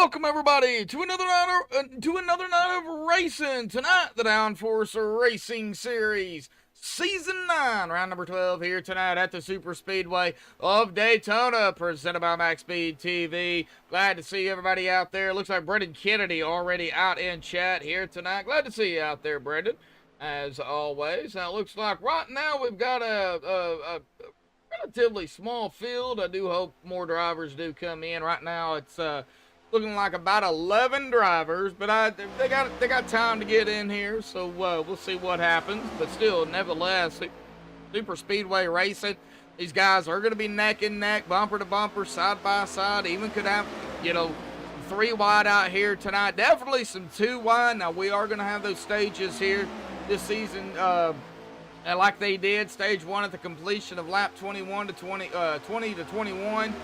welcome everybody to another night of racing. Tonight, the Downforce Racing Series, Season 9, round number 12 here tonight at the Superspeedway of Daytona, presented by MaxspeedTV. Glad to see everybody out there. Looks like Brendan Kennedy already out in chat here tonight. Glad to see you out there, Brendan, as always. Now, it looks like right now we've got a relatively small field. I do hope more drivers do come in. Right now, it's looking like about 11 drivers, but they got time to get in here, so we'll see what happens. But still, nevertheless, Superspeedway Racing, these guys are going to be neck and neck, bumper to bumper, side by side. Even could have, three wide out here tonight. Definitely some two wide. Now, we are going to have those stages here this season, like they did. Stage 1 at the completion of lap 20 to 21.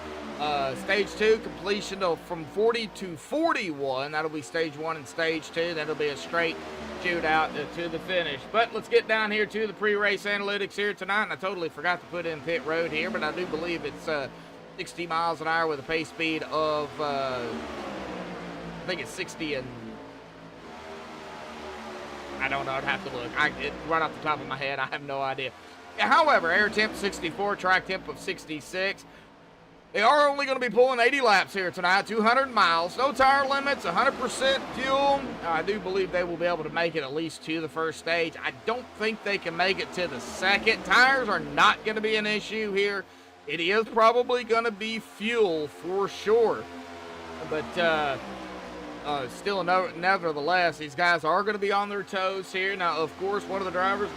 Stage 2 completion of from 40 to 41. That'll be stage 1 and stage 2. That'll be a straight shootout to the finish. But let's get down here to the pre-race analytics here tonight. And I totally forgot to put in pit road here, but I do believe it's 60 miles an hour with a pace speed of I think it's 60 and I don't know. I'd have to look. Right off the top of my head, I have no idea. However, air temp 64, track temp of 66. They are only going to be pulling 80 laps here tonight, 200 miles. No tire limits, 100% fuel. I do believe they will be able to make it at least to the first stage. I don't think they can make it to the second. Tires are not going to be an issue here. It is probably going to be fuel for sure. But still, nevertheless, these guys are going to be on their toes here. Now, of course, one of the drivers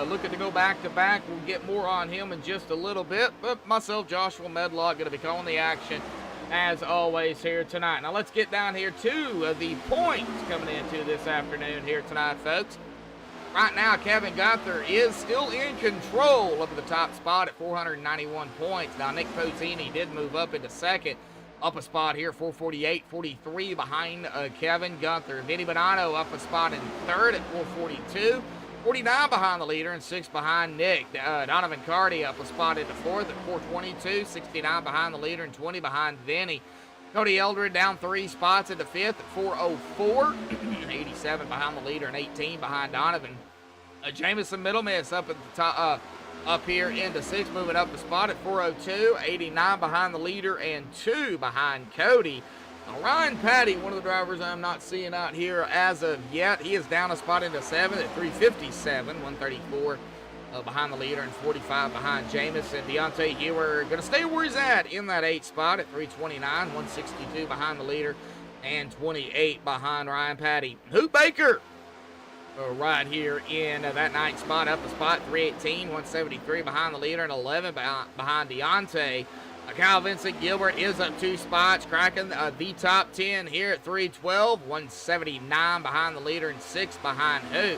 looking to go back-to-back. We'll get more on him in just a little bit. But myself, Joshua Medlock, going to be calling the action, as always, here tonight. Now, let's get down here to the points coming into this afternoon here tonight, folks. Right now, Kevin Gunther is still in control of the top spot at 491 points. Now, Nick Pozzini did move up into second. Up a spot here, 448-43 behind Kevin Gunther. Vinny Bonanno up a spot in third at 442. 49 behind the leader and 6 behind Nick. Donovan Carty up a spot into fourth at 422. 69 behind the leader and 20 behind Vinny. Cody Eldred down 3 spots into fifth at 404. 87 behind the leader and 18 behind Donovan. Jamison Middlemiss up at the top. Up here into 6th, moving up a spot at 402, 89 behind the leader and 2 behind Cody. Now, Ryan Patty, one of the drivers I'm not seeing out here as of yet, he is down a spot into 7th at 357, 134 behind the leader and 45 behind Jamison. Deontay Ewer going to stay where he's at in that 8th spot at 329, 162 behind the leader and 28 behind Ryan Patty. Hoot Baker right here in that 9th spot, up a spot, 318, 173 behind the leader and 11 behind Deontay. Kyle Vincent Gilbert is up 2 spots, cracking the top 10 here at 312, 179 behind the leader and 6 behind Hoot.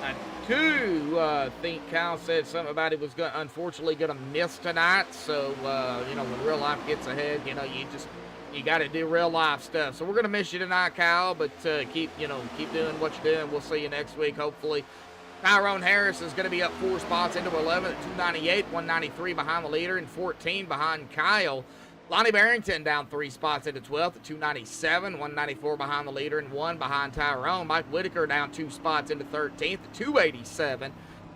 I think Kyle said something about it was unfortunately going to miss tonight. So, when real life gets ahead, you got to do real life stuff. So we're going to miss you tonight, Kyle, but keep doing what you're doing. We'll see you next week, hopefully. Tyrone Harris is going to be up 4 spots into 11 at 298, 193 behind the leader and 14 behind Kyle. Lonnie Barrington down 3 spots into 12th at 297, 194 behind the leader and 1 behind Tyrone. Mike Whitaker down 2 spots into 13th at 287.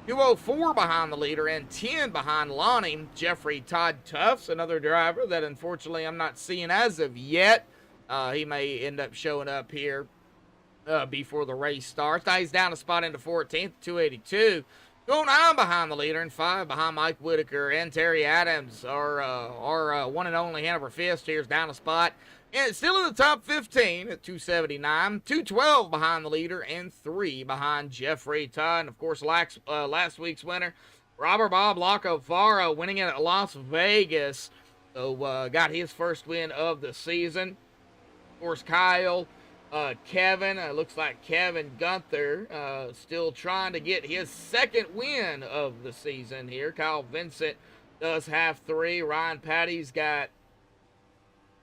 204 behind the leader and 10 behind Lonnie. Jeffrey Todd Tufts, another driver that unfortunately I'm not seeing as of yet. He may end up showing up here before the race starts. Now he's down a spot into 14th, 282. 209 behind the leader and 5 behind Mike Whitaker. And Terry Adams, our one and only Hanover Fist, here's down a spot. And it's still in the top 15 at 279, 212 behind the leader, and 3 behind Jeffrey Todd. And, of course, last week's winner, Robert Bob Lacovara, winning it at Las Vegas. So, got his first win of the season. Of course, Kyle, Kevin, looks like Kevin Gunther still trying to get his second win of the season here. Kyle Vincent does have 3. Ryan Patty's got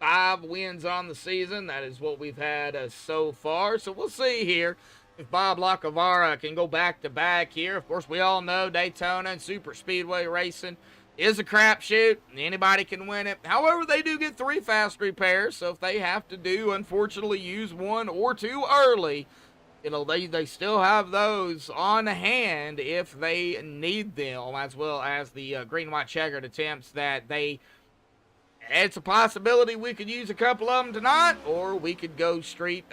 5 wins on the season. That is what we've had so far. So we'll see here if Bob Lacovara can go back-to-back here. Of course, we all know Daytona and Superspeedway Racing is a crapshoot. Anybody can win it. However, they do get 3 fast repairs, so if they have to unfortunately, use 1 or 2 early, they still have those on hand if they need them, as well as the green-white checkered attempts that it's a possibility we could use a couple of them tonight, or we could go straight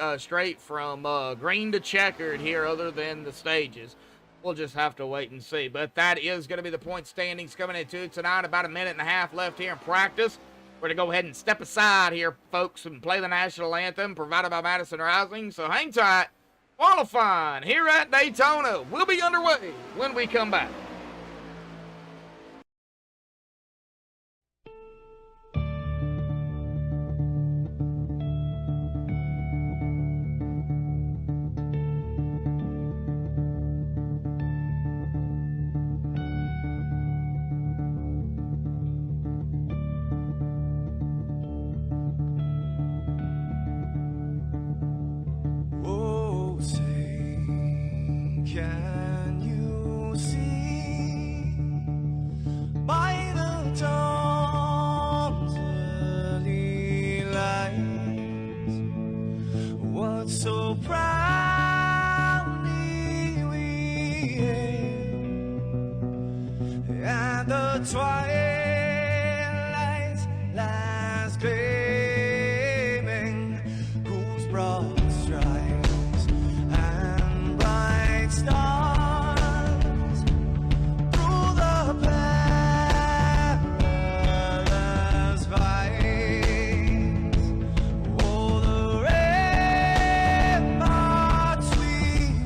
from green to checkered here other than the stages. We'll just have to wait and see. But that is going to be the point standings coming into tonight. About a minute and a half left here in practice. We're going to go ahead and step aside here, folks, and play the national anthem provided by Madison Rising. So hang tight. Qualifying here at Daytona will be underway when we come back. Can you see by the dawn's early light what so proudly we hailed at the twilight's last gleaming, whose broad stripes and bright stars through the perilous fights, oh, the ramparts we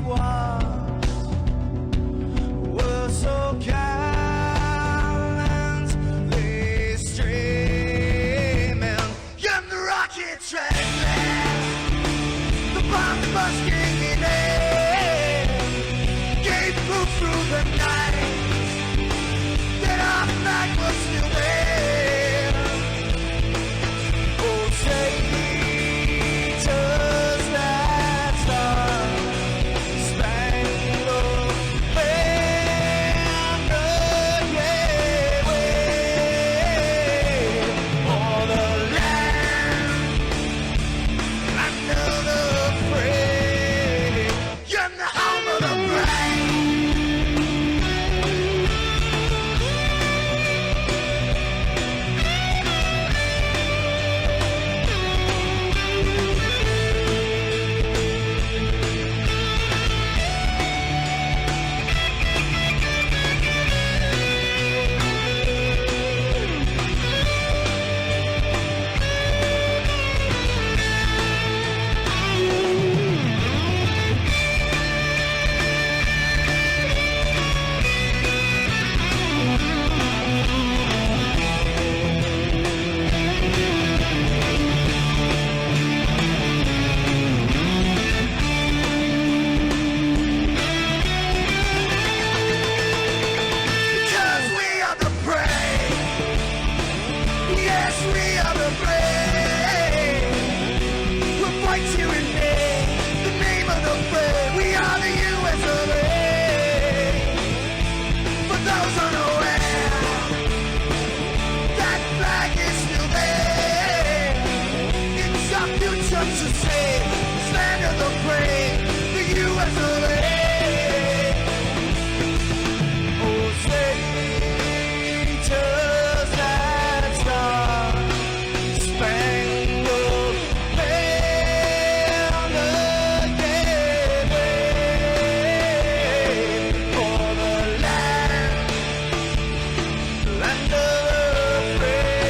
watched were so gallantly streaming, and the rocket trainless, the bombs bursting in air, gave proof through the night that our flag was still there. Oh, traitors that star-spangled banner, yeah, wave for the land under the frame, and the home of the brave. Because we are the brave. Yes, we are the brave. We'll fight you in name, the name of the brave. We are the US of A. For those unaware, that flag is still there. It's our future to save, stand of the brave, the US of A. Oh, traitors that star-spangled banner, gave way for the land of the free,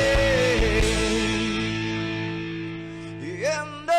and the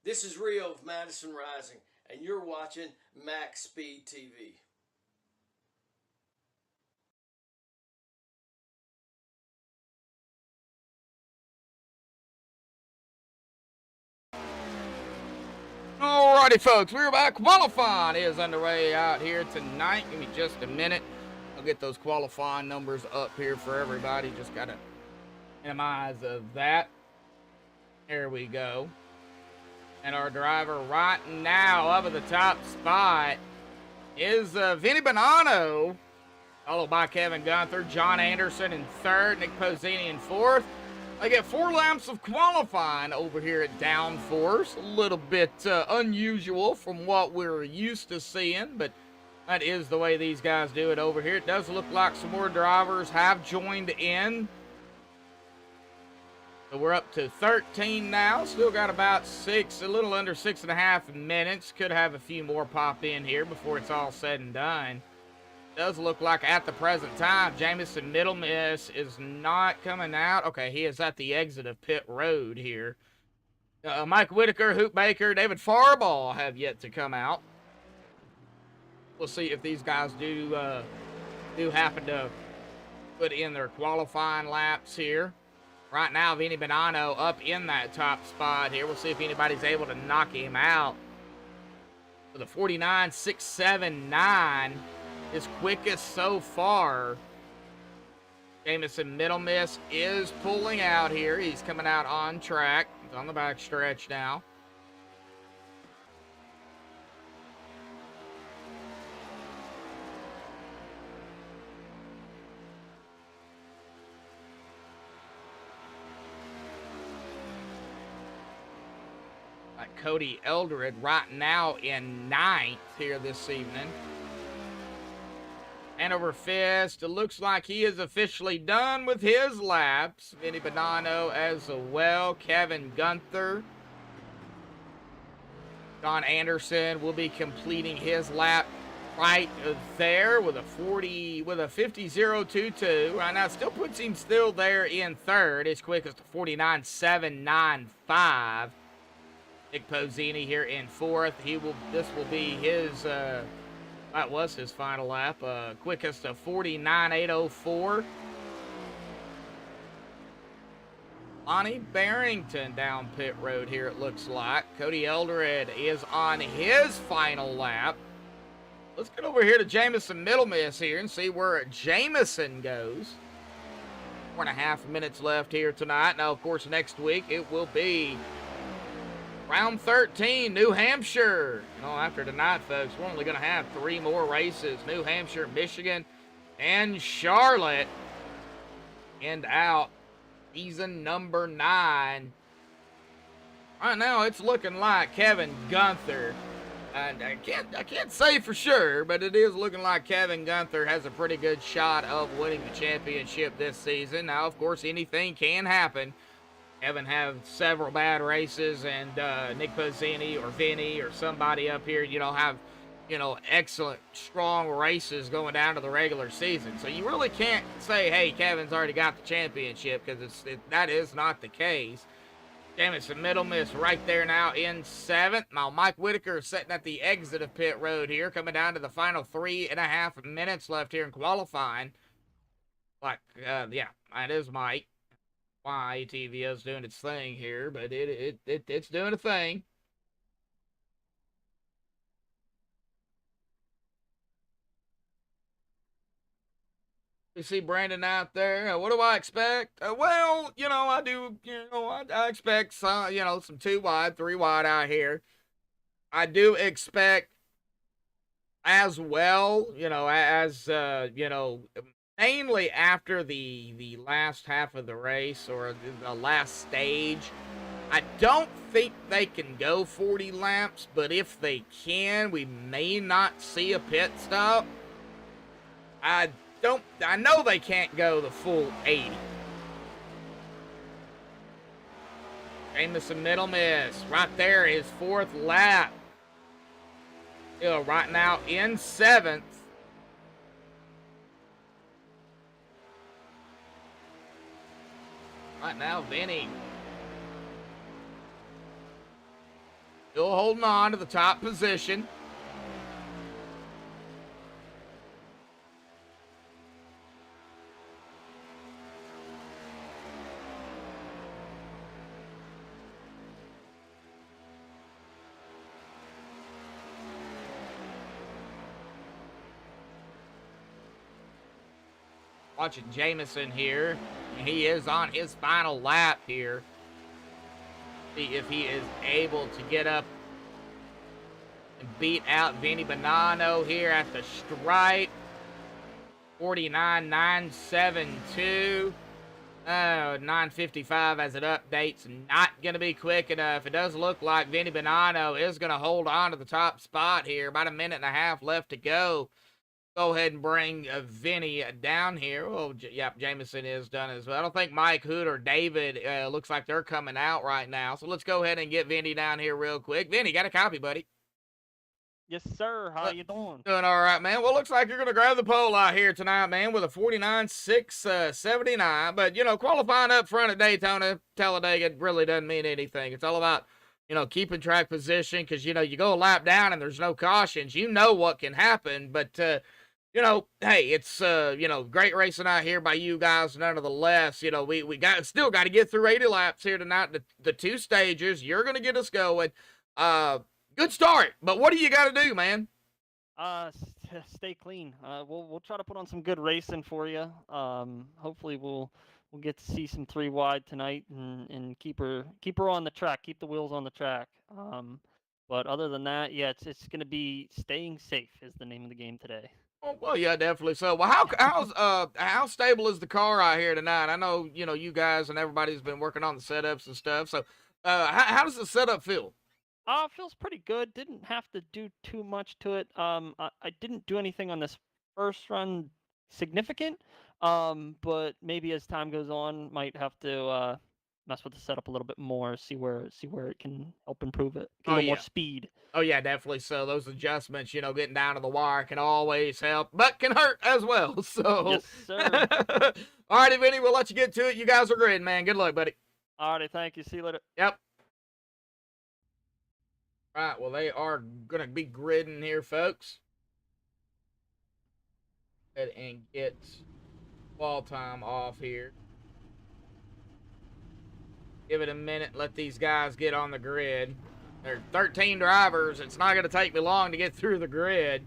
This is Rio of Madison Rising, and you're watching Max Speed TV. Alrighty, folks, we're back. Qualifying is underway out here tonight. Give me just a minute. I'll get those qualifying numbers up here for everybody. Just got to minimize of that. There we go. And our driver right now up at the top spot is Vinny Bonanno, followed by Kevin Gunther, John Anderson in third, Nick Pozzini in fourth. I get 4 laps of qualifying over here at Downforce. A little bit unusual from what we're used to seeing, but that is the way these guys do it over here. It does look like some more drivers have joined in. So we're up to 13 now. Still got about a little under 6.5 minutes. Could have a few more pop in here before it's all said and done. Does look like at the present time, Jamison Middlemiss is not coming out. Okay, he is at the exit of pit road here. Mike Whitaker, Hoop Baker, David Farbaugh have yet to come out. We'll see if these guys do happen to put in their qualifying laps here. Right now, Vinny Bonanno up in that top spot here. We'll see if anybody's able to knock him out. For the 49.679. His quickest so far. Jamison Middlemiss is pulling out here. He's coming out on track. He's on the back stretch now. Cody Eldred right now in 9th here this evening. Hanover Fist, it looks like he is officially done with his laps. Vinny Bonanno as well. Kevin Gunther. John Anderson will be completing his lap right there with a 50.022. Right now, still puts him still there in third. His quickest 49.795. Nick Pozzini here in fourth. This will be his that was his final lap. Quickest of 49.804. Lonnie Barrington down pit road here, it looks like. Cody Eldred is on his final lap. Let's get over here to Jamison Middlemiss here and see where Jamison goes. 4.5 minutes left here tonight. Now, of course, next week it will be round 13, New Hampshire. After tonight, folks, we're only going to have 3 more races. New Hampshire, Michigan, and Charlotte. And out season number 9. Right now, it's looking like Kevin Gunther. And I can't say for sure, but it is looking like Kevin Gunther has a pretty good shot of winning the championship this season. Now, of course, anything can happen. Kevin have several bad races, and Nick Pozzini or Vinny or somebody up here, have, excellent, strong races going down to the regular season. So you really can't say, hey, Kevin's already got the championship, because that is not the case. Jamison Middlemiss right there now in 7th. Now Mike Whitaker is sitting at the exit of pit road here, coming down to the final 3.5 minutes left here in qualifying. Yeah, that is Mike. Why TV is doing its thing here, but it's doing a thing. We see Brandon out there. What do I expect? Well, I do. I expect some, some 2 wide, 3 wide out here. I do expect as well, mainly after the last half of the race or the last stage. I don't think they can go 40 laps, but if they can, we may not see a pit stop. I know they can't go the full 80. Jamison Middlemiss right there, his 4th lap. Right now in 7th. Right now, Vinny still holding on to the top position. Watching Jamison here. He is on his final lap here. See if he is able to get up and beat out Vinny Bonanno here at the stripe. 49.972. Oh, 9:55 as it updates. Not going to be quick enough. It does look like Vinny Bonanno is going to hold on to the top spot here. About a minute and a half left to go. Go ahead and bring Vinny down here. Oh, yep, Jamison is done as well. I don't think Mike Hood or David looks like they're coming out right now. So let's go ahead and get Vinny down here real quick. Vinny, got a copy, buddy? Yes, sir. How you doing? Doing all right, man. Well, looks like you're going to grab the pole out here tonight, man, with a 49.679. But, you know, qualifying up front at Daytona, Talladega really doesn't mean anything. It's all about, you know, keeping track position because, you know, you go a lap down and there's no cautions. You know what can happen, but, you know, hey, it's, you know, great racing out here by you guys, nonetheless. You know, we still got to get through 80 laps here tonight, the two stages. You're going to get us going. Good start, but what do you got to do, man? Stay clean. We'll try to put on some good racing for you. Hopefully we'll get to see some 3 wide tonight and keep her on the track, keep the wheels on the track. But other than that, yeah, it's going to be staying safe is the name of the game today. Oh, well, yeah, definitely so. Well, how stable is the car out here tonight? I know, you know, you guys and everybody's been working on the setups and stuff. So, how does the setup feel? Feels pretty good. Didn't have to do too much to it. I didn't do anything on this first run significant. But maybe as time goes on, might have to mess with the setup a little bit more, see where it can help improve it. Get a little more speed. Oh yeah, definitely. So those adjustments, you know, getting down to the wire can always help, but can hurt as well. So yes, sir. All righty, Vinny, we'll let you get to it. You guys are great, man. Good luck, buddy. All righty, thank you. See you later. Yep. Right, well, they are going to be gridding here, folks. Go ahead and get wall time off here. Give it a minute, let these guys get on the grid. There are 13 drivers. It's not going to take me long to get through the grid.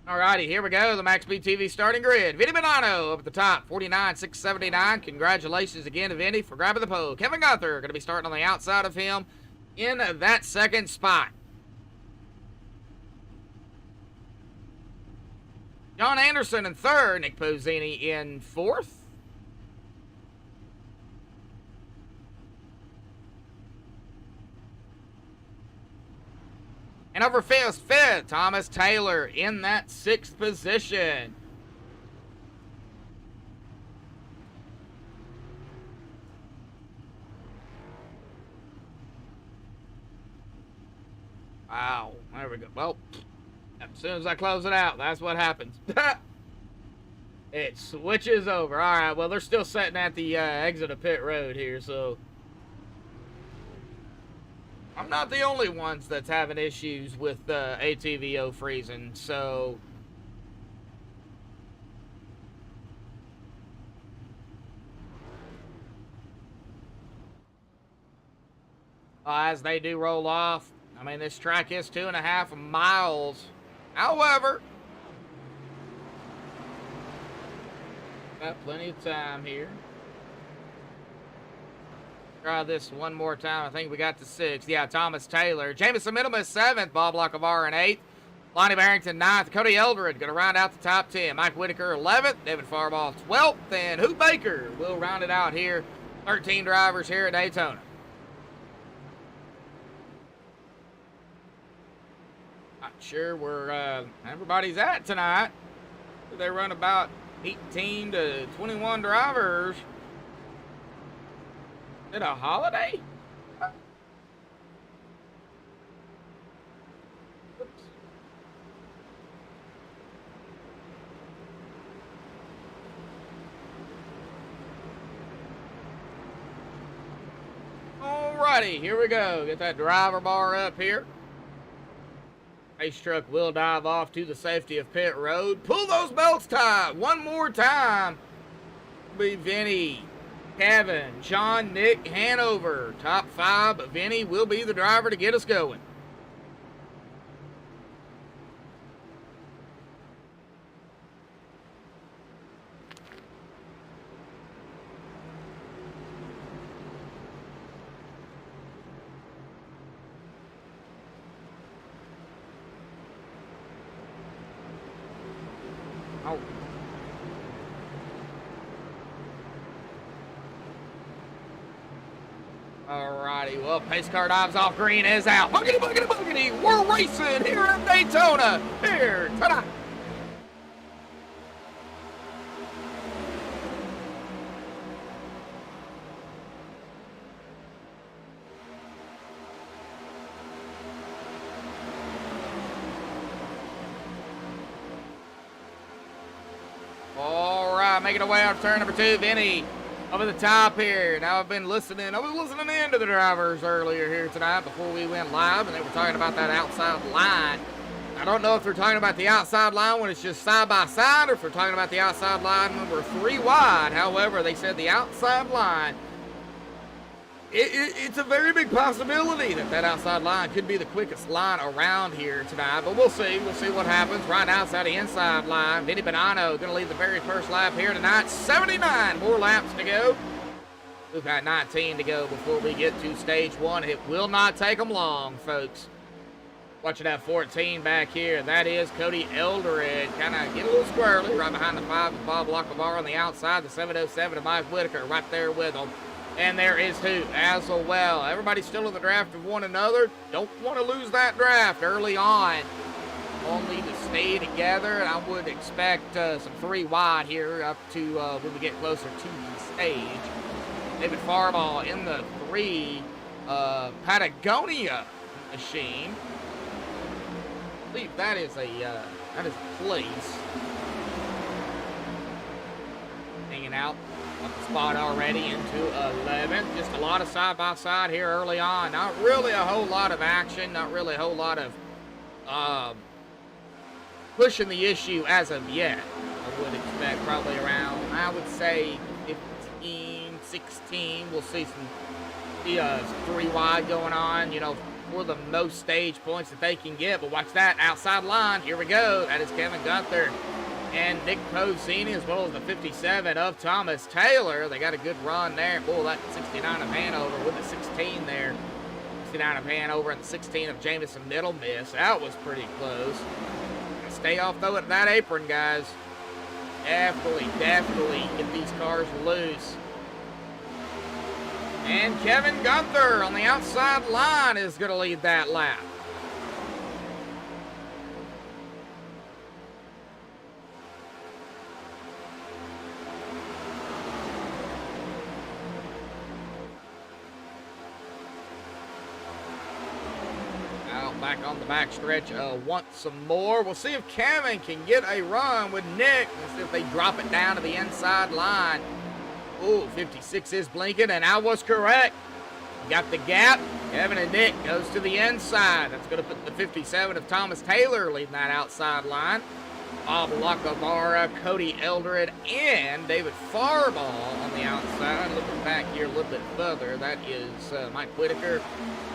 All righty, here we go. The MaxspeedTV starting grid. Vinny Bonanno up at the top, 49.679. Congratulations again to Vinny for grabbing the pole. Kevin Gunther going to be starting on the outside of him in that second spot. John Anderson in third. Nick Pozzini in fourth. And over fifth, Thomas Taylor in that sixth position. Wow, there we go. Well, as soon as I close it out, that's what happens. It switches over. All right, well, they're still sitting at the exit of pit road here, so I'm not the only ones that's having issues with ATVO freezing, so as they do roll off. I mean, this track is 2.5 miles. However, got plenty of time here. Try this one more time. I think we got to 6th. Yeah, Thomas Taylor. Jamison Middleman 7th. Bob Lockavar in 8th. Lonnie Barrington 9th. Cody Eldred going to round out the top 10. Mike Whitaker 11th. David Farbaugh 12th. And Hoot Baker will round it out here. 13 drivers here at Daytona. Not sure where everybody's at tonight. They run about 18 to 21 drivers. Is it a holiday? Oops. Alrighty, here we go. Get that driver bar up here. Race truck will dive off to the safety of pit road. Pull those belts tight one more time. Be Vinny, Kevin, Sean, Nick, Hanover. Top 5. Vinny will be the driver to get us going. Oh. Alrighty, well, pace car dives off, green is out. Boogity, boogity, boogity, we're racing here in Daytona. Here, ta-da. All right, making our way out of turn number 2, Vinny. Over the top here. Now I was listening in to the drivers earlier here tonight before we went live, and they were talking about that outside line. I don't know if they're talking about the outside line when it's just side by side, or if they're talking about the outside line when we're 3 wide. However, they said the outside line, it's a very big possibility that that outside line could be the quickest line around here tonight, but we'll see. We'll see what happens. Right now, it's out the inside line. Vinny Bonanno going to lead the very first lap here tonight. 79 more laps to go. We've got 19 to go before we get to stage 1. It will not take them long, folks. Watching that 14 back here. That is Cody Eldred. Kind of get a little squirrely. Right behind the 5 of Bob Lockavar on the outside. The 707 of Mike Whitaker right there with him. And there is Hoot as well. Everybody's still in the draft of one another. Don't want to lose that draft early on. All need to stay together. And I would expect some 3 wide here up to when we get closer to the stage. David Farball in the 3 Patagonia machine. I believe that is a place. Hanging out. Up the spot already into 11. Just a lot of side-by-side here early on. Not really a whole lot of action. Not really a whole lot of pushing the issue as of yet. I would expect probably around, I would say, 15, 16. We'll see some 3 wide going on, you know, for the most stage points that they can get. But watch that outside line. Here we go. That is Kevin Gunther and Nick Posini, as well as the 57 of Thomas Taylor. They got a good run there. Boy, that 69 of Hanover with the 16 there. 69 of Hanover and the 16 of Jamison Middle Miss. That was pretty close. Stay off, though, at that apron, guys. Definitely get these cars loose. And Kevin Gunther on the outside line is going to lead that lap. Back on the backstretch once some more. We'll see if Kevin can get a run with Nick. Let's see if they drop it down to the inside line. Oh, 56 is blinking, and I was correct. Got the gap. Kevin and Nick goes to the inside. That's going to put the 57 of Thomas Taylor leading that outside line. Bob Lockavar, Cody Eldred, and David Farball on the outside. Looking back here a little bit further, that is Mike Whitaker.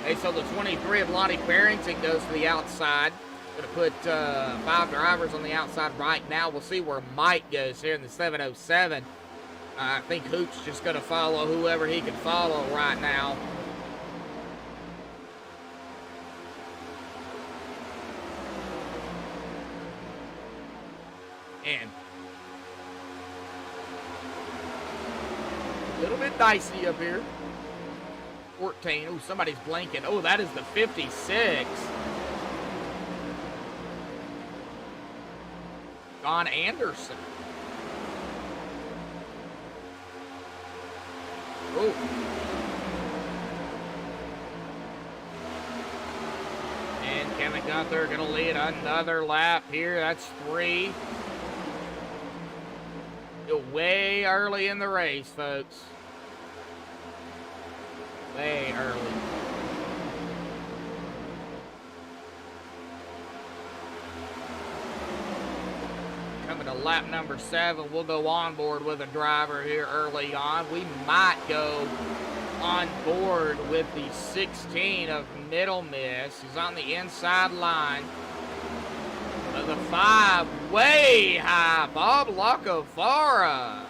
Okay, so the 23 of Lonnie Barrington goes to the outside. Going to put 5 drivers on the outside right now. We'll see where Mike goes here in the 707. I think Hoot's just going to follow whoever he can follow right now. And a little bit dicey up here. 14. Oh, somebody's blinking. Oh, that is the 56. Don Anderson. Oh. And Kevin Gunther going to lead another lap here. That's 3. Still way early in the race, folks. Way early. Coming to lap number 7, we'll go on board with a driver here early on. We might go on board with the 16 of Middle Miss. He's on the inside line. The 5, way high, Bob Lockavar.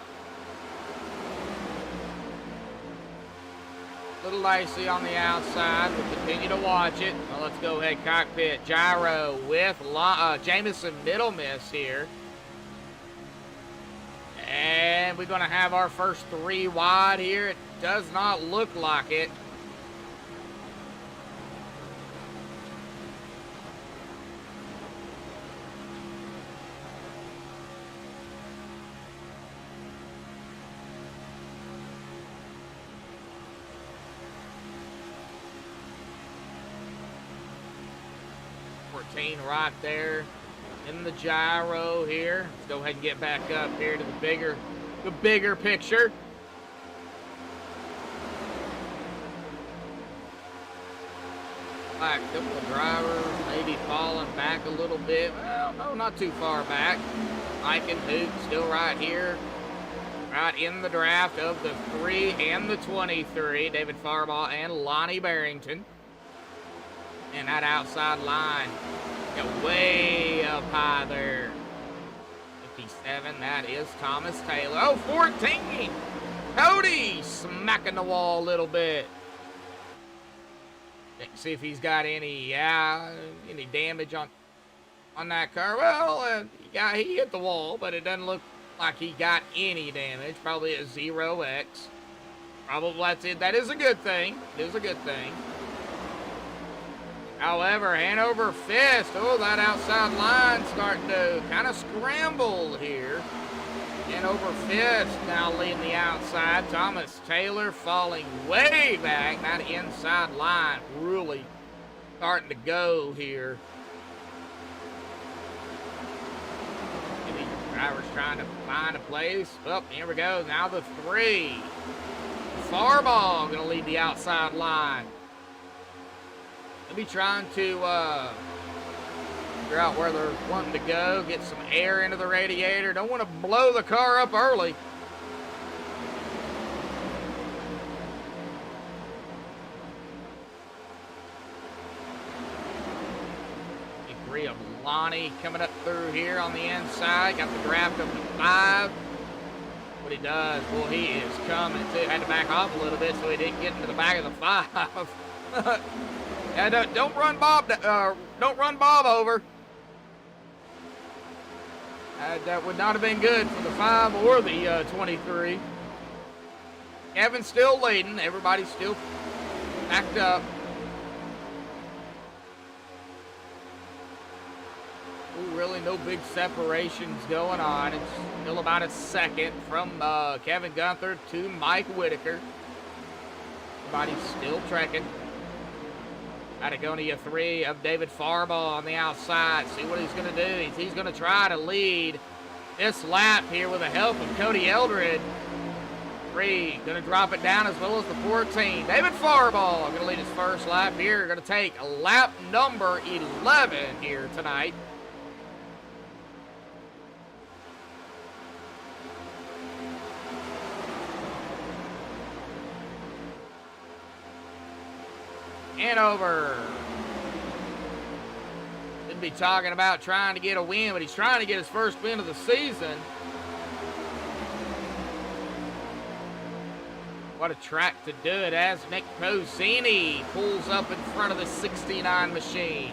Little dicey on the outside. We'll continue to watch it. Well, let's go ahead, cockpit gyro with Jamison Middle Miss here. we going to have our first 3 wide here? It does not look like it. Right there in the gyro here. Let's go ahead and get back up here to the bigger picture. Like a couple of drivers maybe falling back a little bit. Well, no, not too far back. Mike and Hoot still right here. Right in the draft of the 3 and the 23. David Farbaugh and Lonnie Barrington. And that outside line. Way up high there. 57, that is Thomas Taylor. Oh, 14! Cody smacking the wall a little bit. See if he's got any damage on that car. Well, yeah, he hit the wall, but it doesn't look like he got any damage. Probably a 0X. Probably that's it. That is a good thing. It is a good thing. However, Hanover Fist, oh, that outside line starting to kind of scramble here. Hanover Fist now leading the outside. Thomas Taylor falling way back. That inside line really starting to go here. And the driver's trying to find a place. Oh, here we go. Now the 3. Farbaugh going to lead the outside line. They'll be trying to figure out where they're wanting to go, get some air into the radiator. Don't want to blow the car up early. Degree of Lonnie coming up through here on the inside. Got the draft of the 5. What he does, well, he is coming too. Had to back off a little bit so he didn't get into the back of the 5. And don't run Bob. Don't run Bob over. That would not have been good for the 5 or the 23. Kevin's still leading. Everybody's still backed up. Ooh, really, no big separations going on. It's still about a second from Kevin Gunther to Mike Whitaker. Everybody's still trekking. Patagonia 3 of David Farbaugh on the outside. See what he's going to do. He's going to try to lead this lap here with the help of Cody Eldred. 3 going to drop it down as well as the 14. David Farbaugh going to lead his first lap here. Going to take lap number 11 here tonight. Hanover. Didn't be talking about trying to get a win, but he's trying to get his first win of the season. What a track to do it as Nick Posini pulls up in front of the 69 machine.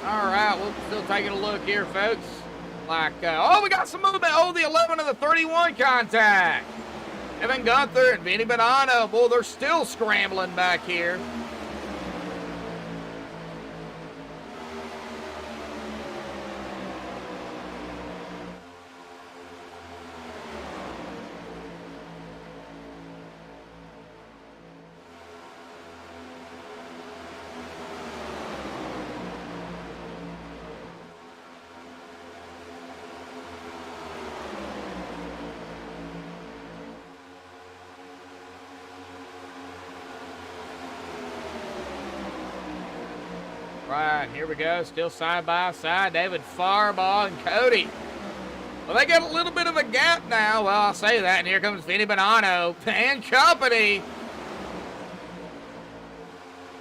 All right, we're still taking a look here, folks. Like, oh, we got some movement. Oh, the 11 and the 31 contact. Evan Gunther and Vinny Bonanno. Boy, they're still scrambling back here. Right, here we go. Still side by side. David Fireball and Cody. Well, they got a little bit of a gap now. Well, I'll say that. And here comes Vinny Bonanno and company.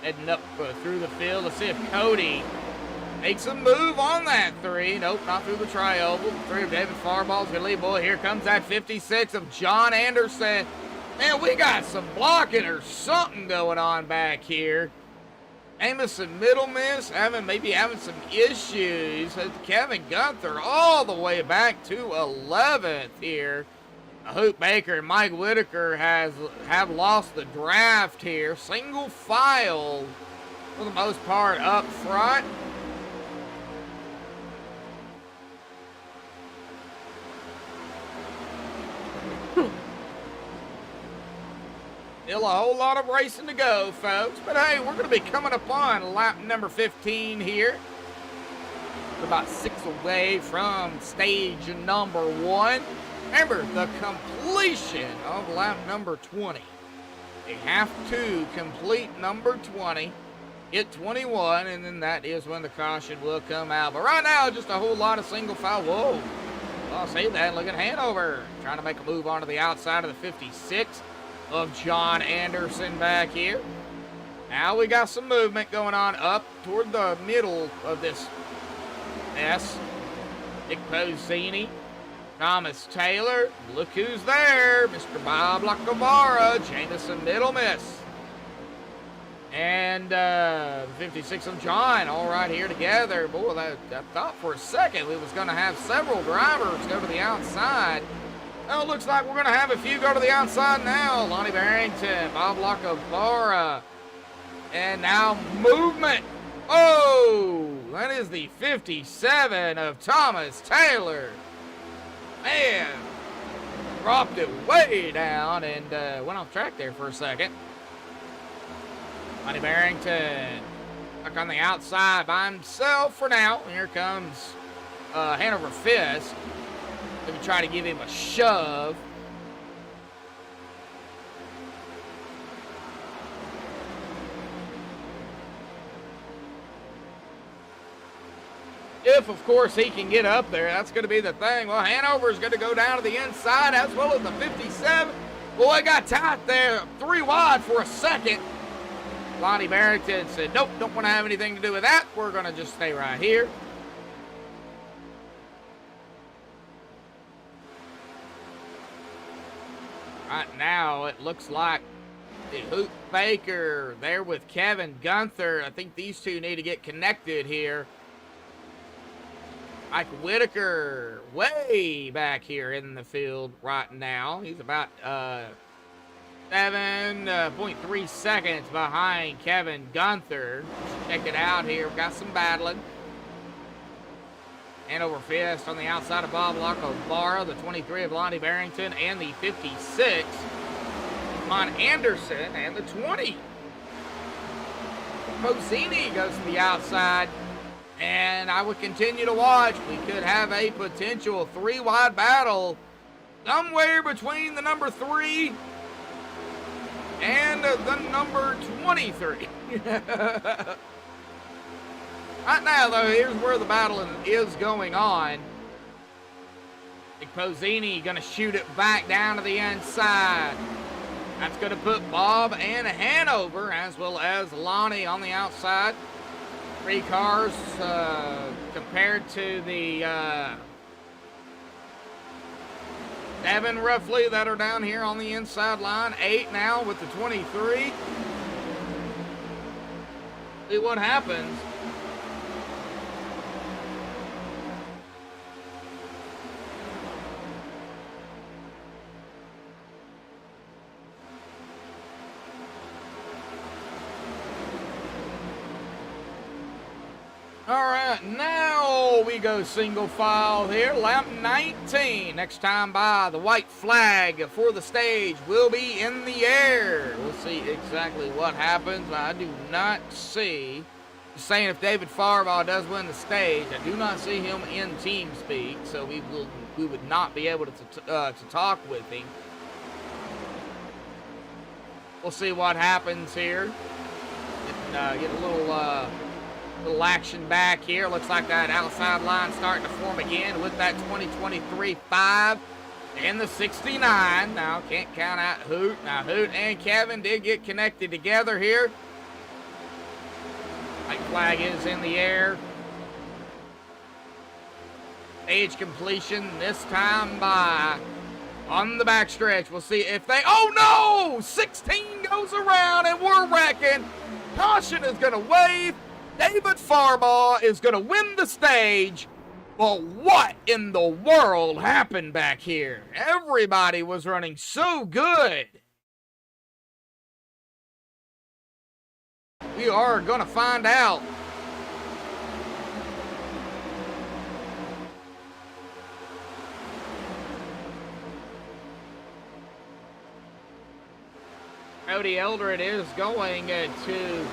Heading up through the field. Let's see if Cody makes a move on that 3. Nope, not through the tri-oval. 3 of David Fireball's going to lead. Boy, here comes that 56 of John Anderson. Man, we got some blocking or something going on back here. Amos and Middle Miss maybe having some issues. Kevin Gunther all the way back to 11th here. Hoop Baker and Mike Whitaker have lost the draft here. Single file for the most part up front. Still a whole lot of racing to go, folks. But hey, we're going to be coming upon lap number 15 here. We're about 6 away from stage number 1. Remember, the completion of lap number 20. They have to complete number 20, hit 21, and then that is when the caution will come out. But right now, just a whole lot of single file. Whoa. I'll say that. Look at Hanover trying to make a move onto the outside of the 56 of John Anderson back here. Now we got some movement going on up toward the middle of this mess. Nick Posini, Thomas Taylor, look who's there, Mr. Bob Lacavara, Jameson Middle Miss. And 56 of John all right here together. Boy, I thought for a second we was going to have several drivers go to the outside. Well, it looks like we're going to have a few go to the outside now. Lonnie Barrington, Bob Lacavara, and now movement. Oh, that is the 57 of Thomas Taylor. Man, dropped it way down and went off track there for a second. Lonnie Barrington back on the outside by himself for now. Here comes Hanover Fist. Maybe try to give him a shove. If, of course, he can get up there, that's going to be the thing. Well, Hanover's going to go down to the inside as well as the 57. Boy, got tight there, 3 wide for a second. Lonnie Barrington said, nope, don't want to have anything to do with that. We're going to just stay right here. Right now, it looks like the Hoop Baker there with Kevin Gunther. I think these two need to get connected here. Mike Whitaker way back here in the field right now. He's about 7.3 seconds behind Kevin Gunther. Check it out here. We've got some battling. Hanover Fist on the outside of Bob Lacavara, the 23 of Lonnie Barrington, and the 56 on Anderson, and the 20. Posini goes to the outside, and I would continue to watch. We could have a potential 3-wide battle somewhere between the number 3 and the number 23. Right now, though, here's where the battle is going on. Nick Posini going to shoot it back down to the inside. That's going to put Bob and Hanover, as well as Lonnie, on the outside. 3 cars compared to the 7, roughly, that are down here on the inside line. 8 now with the 23. See what happens. All right, now we go single file here. Lap 19. Next time by, the white flag for the stage will be in the air. We'll see exactly what happens. I do not see, just saying, if David Fireball does win the stage, I do not see him in team speak, so we would not be able to talk with him. We'll see what happens here. Get a little Little action back here. Looks like that outside line starting to form again with that 2023 5 and the 69. Now, can't count out Hoot. Now, Hoot and Kevin did get connected together here. White flag is in the air. Stage completion this time by on the backstretch. We'll see if they, oh no! 16 goes around and we're wrecking. Caution is going to wave. David Farbaugh is going to win the stage. But what in the world happened back here? Everybody was running so good. We are going to find out. Cody Eldred is going to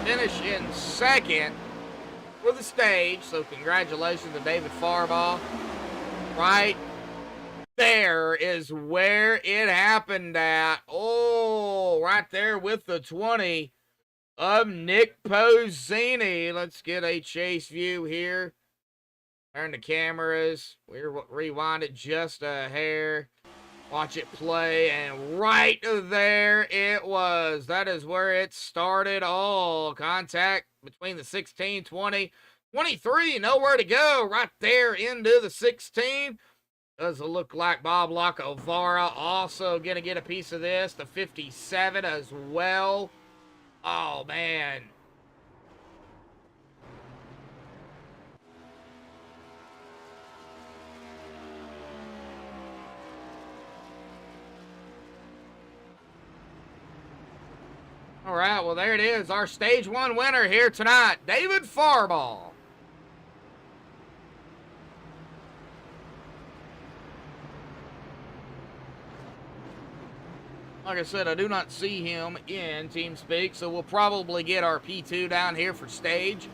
finish in second for the stage. So congratulations to David Farbaugh. Right there is where it happened at. Oh, right there with the 20 of Nick Pozzini. Let's get a chase view here. Turn the cameras. We'll rewind it just a hair. Watch it play, and right there it was. That is where it started all. Contact between the 16, 20, 23, nowhere to go. Right there into the 16. Does it look like Bob Lacovara also going to get a piece of this. The 57 as well. Oh, man. All right, well, there it is. Our stage 1 winner here tonight, David Farbaugh. Like I said, I do not see him in TeamSpeak, so we'll probably get our P2 down here for stage.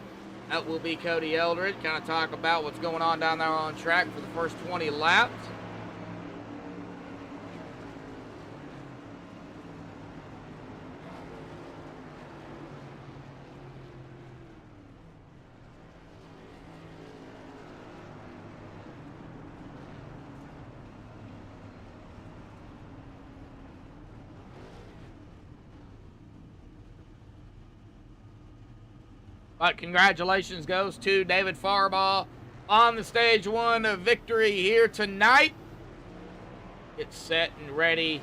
That will be Cody Eldred. Kind of talk about what's going on down there on track for the first 20 laps. But congratulations goes to David Farbaugh on the stage 1 victory here tonight. Get set and ready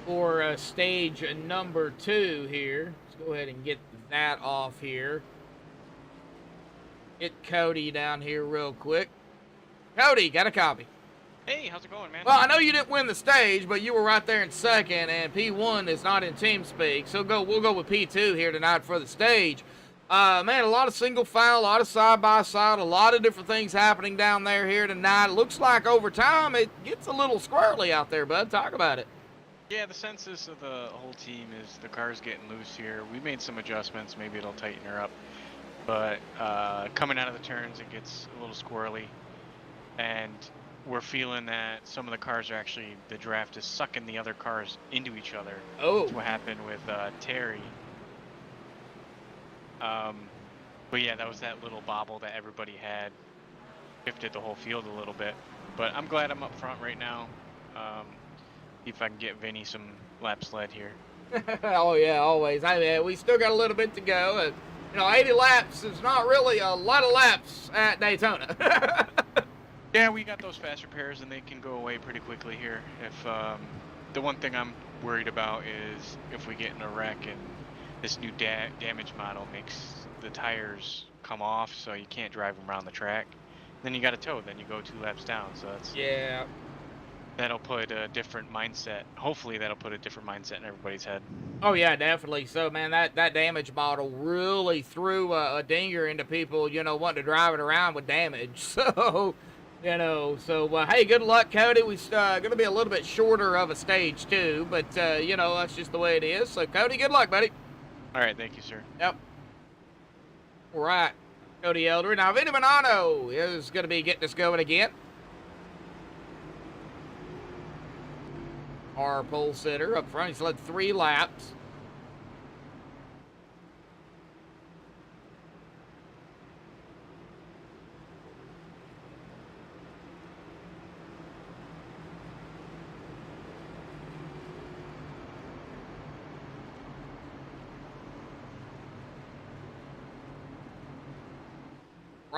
for stage number 2 here. Let's go ahead and get that off here. Get Cody down here real quick. Cody, got a copy. Hey, how's it going, man? Well, I know you didn't win the stage, but you were right there in second, and P1 is not in TeamSpeak. So we'll go with P2 here tonight for the stage. Man, a lot of single file, a lot of side-by-side, a lot of different things happening down there here tonight. It looks like over time it gets a little squirrely out there, bud. Talk about it. Yeah, the census of the whole team is the car's getting loose here. We made some adjustments. Maybe it'll tighten her up. But coming out of the turns, it gets a little squirrely. And we're feeling that some of the cars are actually, the draft is sucking the other cars into each other. Oh. That's what happened with Terry. But yeah, that was that little bobble that everybody had. Shifted the whole field a little bit. But I'm glad I'm up front right now. See if I can get Vinny some laps led here. Oh, yeah, always. I mean, we still got a little bit to go. You know, 80 laps is not really a lot of laps at Daytona. Yeah, we got those fast repairs, and they can go away pretty quickly here. If the one thing I'm worried about is if we get in a wreck and this new damage model makes the tires come off, so you can't drive them around the track. Then you got to tow. Then you go 2 laps down. So that's Yeah. That'll put a different mindset. Hopefully, that'll put a different mindset in everybody's head. Oh yeah, definitely. So man, that damage model really threw a dinger into people, you know, wanting to drive it around with damage. So, you know, hey, good luck, Cody. We're going to be a little bit shorter of a stage too, but you know, that's just the way it is. So, Cody, good luck, buddy. All right, thank you, sir. Yep. All right, Cody Eldred. Now, Vinny Bonanno is going to be getting us going again. Our pole sitter up front. He's led 3 laps.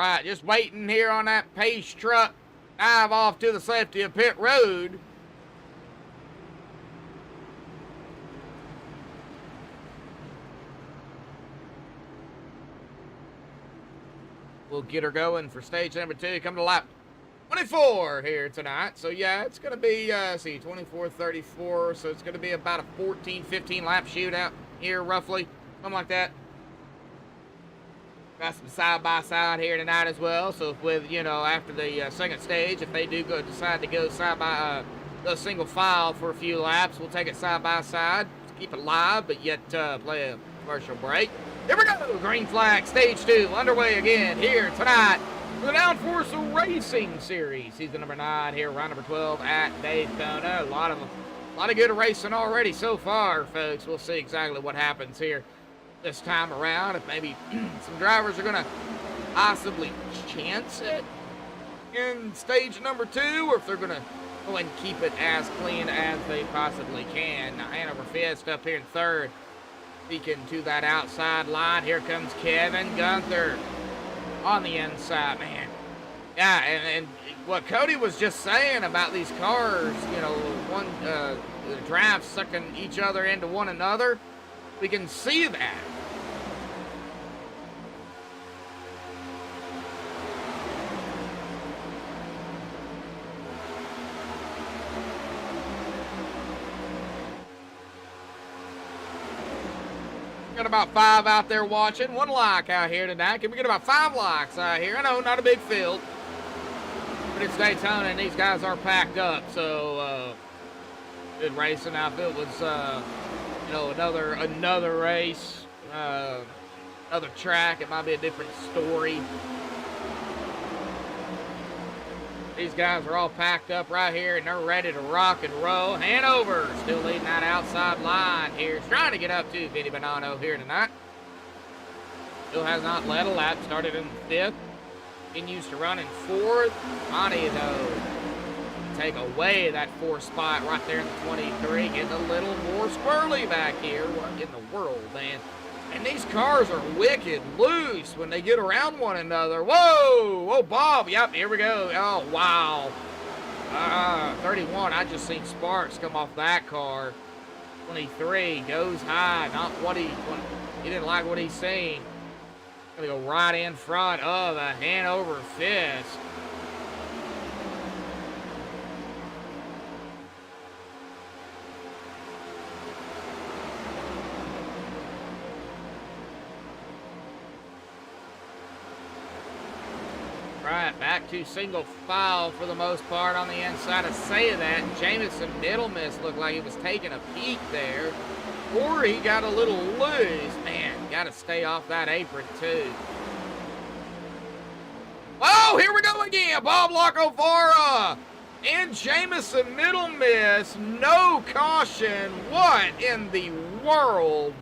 Right, just waiting here on that pace truck. Dive off to the safety of pit road. We'll get her going for stage number 2. Come to lap 24 here tonight. So, yeah, it's going to be, 24, 34. So, it's going to be about a 14, 15 lap shootout here, roughly. Something like that. Got some side-by-side here tonight as well. So, with, after the second stage, if they do decide to go go single file for a few laps, we'll take it side-by-side. Keep it live, but yet play a commercial break. Here we go. Green flag, stage 2, underway again here tonight for the Downforce Racing Series. Season number 9 here, round number 12 at Daytona. A lot of good racing already so far, folks. We'll see exactly what happens here this time around. If maybe some drivers are going to possibly chance it in stage number 2, or if they're going to go and keep it as clean as they possibly can. Now, Hanover Fist up here in 3rd. Speaking to that outside line, here comes Kevin Gunther on the inside, man. Yeah, and what Cody was just saying about these cars, the drafts sucking each other into one another, we can see that. Got about 5 out there watching. 1 like out here tonight. Can we get about 5 likes out here? I know, not a big field, but it's Daytona and these guys are packed up. So good racing. Now if it was another race, another track, it might be a different story. These guys are all packed up right here, and they're ready to rock and roll. Hanover still leading that outside line here. He's trying to get up to Vinny Bonanno here tonight. Still has not led a lap. Started in 5th. Continues to run in 4th. Monty, though, take away that 4th spot right there in the 23. Getting a little more squirrely back here. What in the world, man? And these cars are wicked loose when they get around one another. Whoa! Whoa, Bob. Yep, here we go. Oh, wow. 31, I just seen sparks come off that car. 23 goes high. Not what he didn't like what he's seen. Gonna go right in front of a Hanover Fist. Right, back to single file for the most part on the inside. I say that. Jamison Middlemiss looked like he was taking a peek there. Or he got a little loose. Man, got to stay off that apron too. Oh, here we go again. Bob Locovara and Jamison Middlemiss. No caution. What in the world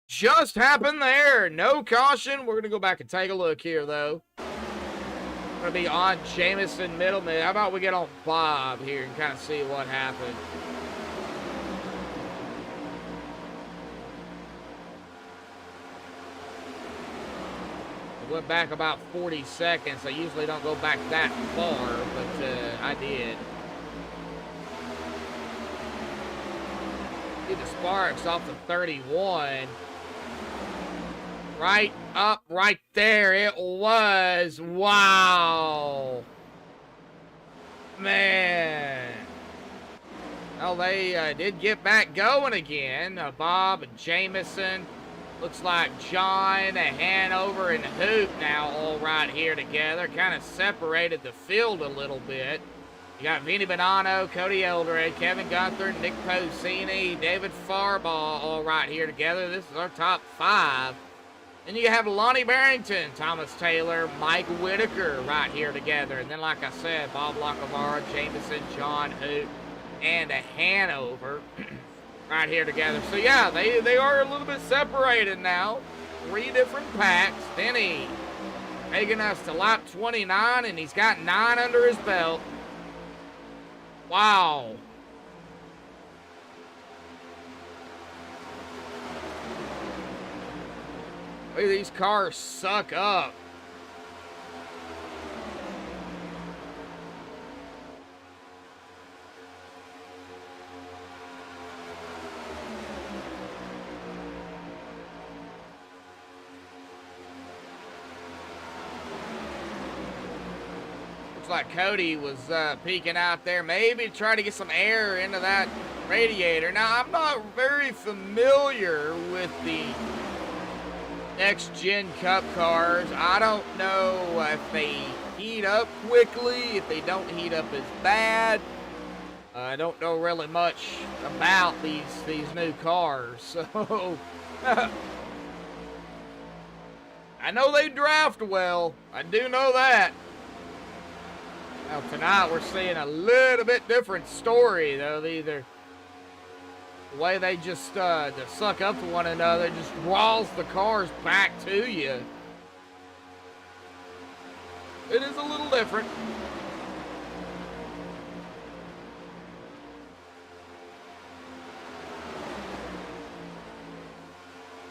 just happened there? No caution. We're going to go back and take a look here, though. Going to be on Jamison Middleman. How about we get on Bob here and kind of see what happened? I went back about 40 seconds. I usually don't go back that far, but I did. See the sparks off the 31. Right up, right there, it was. Wow. Man. Well, they did get back going again. Bob and Jamison. Looks like John, Hanover, and Hoop now all right here together. Kind of separated the field a little bit. You got Vinny Bonanno, Cody Eldred, Kevin Gunther, Nick Posini, David Farbaugh all right here together. This is our top 5. Then you have Lonnie Barrington, Thomas Taylor, Mike Whitaker right here together. And then, like I said, Bob Locavara, Jameson, John Hoot, and a Hanover right here together. So, yeah, they are a little bit separated now. 3 different packs. Vinny taking us to lap 29, and he's got 9 under his belt. Wow. Look at these cars suck up. Looks like Cody was peeking out there, maybe trying to get some air into that radiator. Now, I'm not very familiar with the next-gen Cup cars. I don't know if they heat up quickly, if they don't heat up as bad. I don't know really much about these new cars, so I know they draft well. I do know that. Now tonight we're seeing a little bit different story, though. The way they just suck up to one another just draws the cars back to you. It is a little different.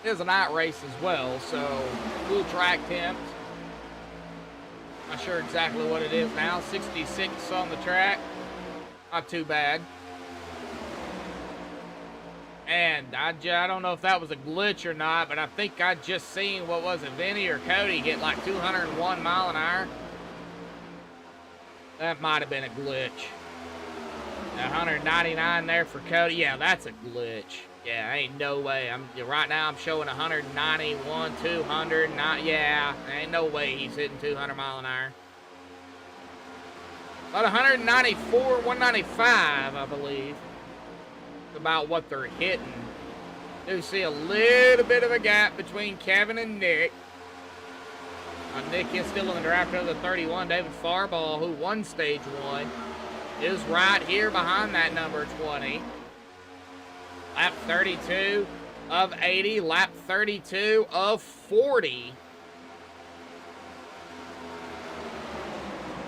It is a night race as well, so cool track temps. Not sure exactly what it is now. 66 on the track. Not too bad. And I don't know if that was a glitch or not, but I think I just seen, what was it, Vinny or Cody get like 201 mile an hour. That might have been a glitch. 199 there for Cody. Yeah, that's a glitch. Yeah, ain't no way. Right now I'm showing 191, 200. Yeah, ain't no way he's hitting 200 mile an hour. About 194, 195, I believe. About what they're hitting. Do see a little bit of a gap between Kevin and Nick. Nick is still in the draft of the 31. David Farball, who won stage 1, is right here behind that number 20. Lap 32 of 80. Lap 32 of 40.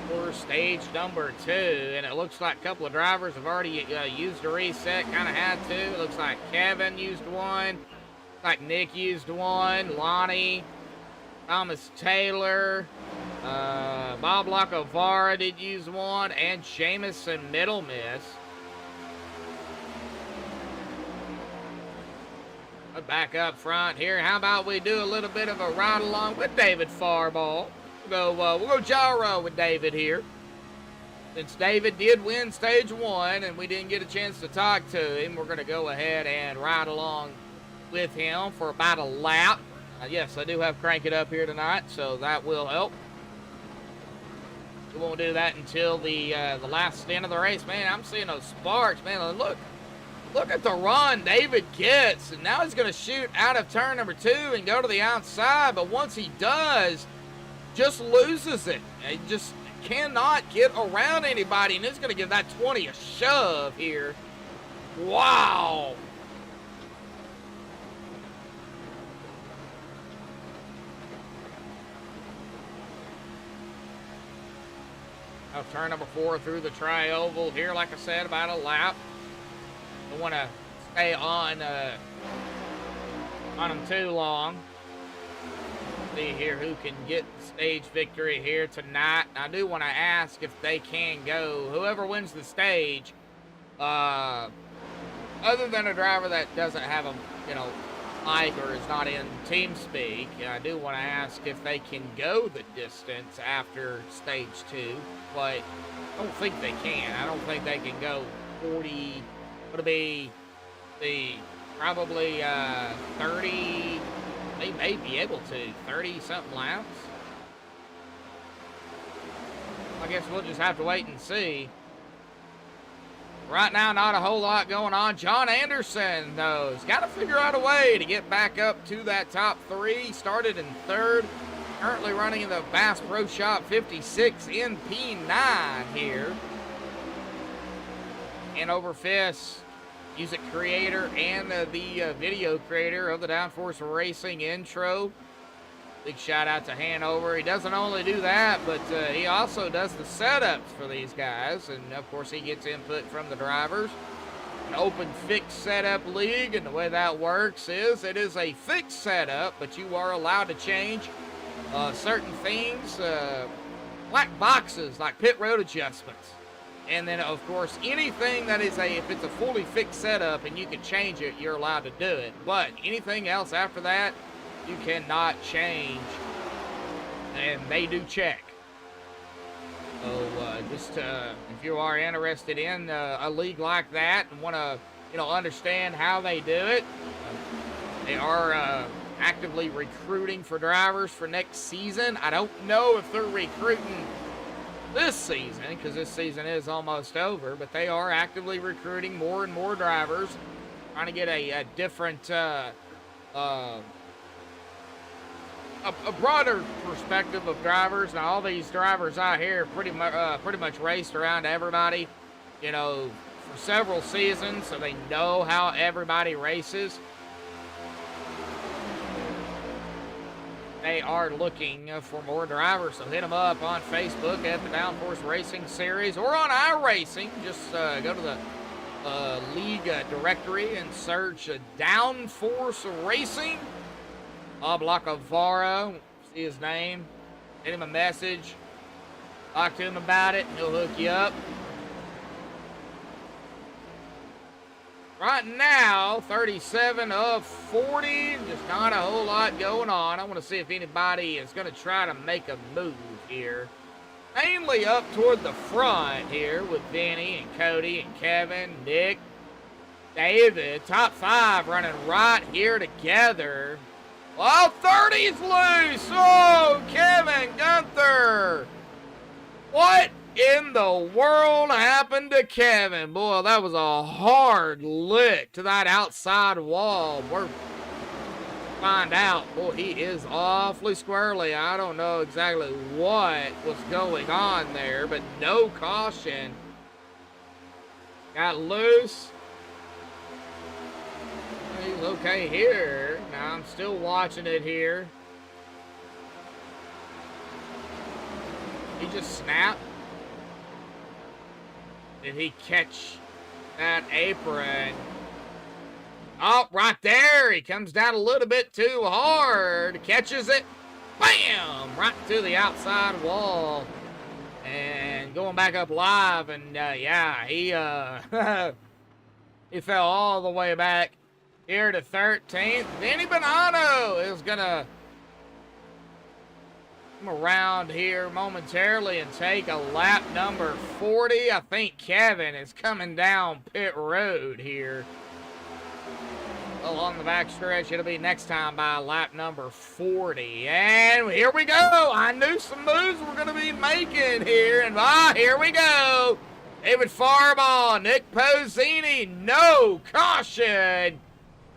For stage number 2. And it looks like a couple of drivers have already used a reset. Kind of had to. It looks like Kevin used one. Looks like Nick used one. Lonnie. Thomas Taylor. Bob Lacovara did use one. And Jamison Middlemiss. Back up front here. How about we do a little bit of a ride along with David Farball? We'll go gyro with David here. Since David did win stage 1 and we didn't get a chance to talk to him, we're going to go ahead and ride along with him for about a lap. Yes, I do have Crank It Up here tonight, so that will help. We won't do that until the last stint of the race. Man, I'm seeing those sparks, man. Look at the run David gets, and now he's going to shoot out of turn number 2 and go to the outside, but once he does, just loses it. He just cannot get around anybody, and he's going to give that 20 a shove here. Wow. Now turn number 4 through the tri-oval here, like I said, about a lap. Don't want to stay on them too long. See here who can get stage victory here tonight. I do want to ask if they can go. Whoever wins the stage, other than a driver that doesn't have a mic or is not in TeamSpeak, I do want to ask if they can go the distance after stage 2, but I don't think they can. I don't think they can go 40. It'll be probably 30. They may be able to 30-something laps. I guess we'll just have to wait and see. Right now, not a whole lot going on. John Anderson, though, has got to figure out a way to get back up to that top 3. Started in 3rd. Currently running in the Bass Pro Shop 56 in P9 here. And over Fist, music creator and the video creator of the Downforce Racing intro. Big shout out to Hanover. He doesn't only do that, but he also does the setups for these guys. And of course, he gets input from the drivers. An open fixed setup league, and the way that works is it is a fixed setup, but you are allowed to change certain things, black boxes like pit road adjustments. And then, of course, anything that is if it's a fully fixed setup and you can change it, you're allowed to do it. But anything else after that, you cannot change. And they do check. So, if you are interested in a league like that and want to, understand how they do it, they are actively recruiting for drivers for next season. I don't know if they're recruiting this season, because this season is almost over, but they are actively recruiting more and more drivers, trying to get a different, a broader perspective of drivers. Now, all these drivers out here pretty much raced around everybody, for several seasons, so they know how everybody races. They are looking for more drivers, so hit them up on Facebook at the Downforce Racing Series or on iRacing. Just go to the league directory and search Downforce Racing. Bob Lacavara, see his name, hit him a message, talk to him about it, and he'll hook you up. Right now, 37 of 40, just not a whole lot going on. I want to see if anybody is going to try to make a move here. Mainly up toward the front here with Vinny and Cody and Kevin, Nick, David. Top 5 running right here together. Oh, 30's loose. Oh, Kevin Gunther. What in the world happened to Kevin? Boy, that was a hard lick to that outside wall. We're find out. Boy, he is awfully squirrely. I don't know exactly what was going on there, but no caution. Got loose. He's okay here. Now I'm still watching it here. He just snapped. Did he catch that apron? Oh, right there. He comes down a little bit too hard. Catches it. Bam! Right to the outside wall. And going back up live. And, yeah, he, he fell all the way back here to 13th. Vinny Bonanno is going to come around here momentarily and take a lap number 40. I think Kevin is coming down pit road here. Along the back stretch, it'll be next time by lap number 40. And here we go. I knew some moves we're going to be making here. And here we go. David Farball, Nick Pozzini, no caution.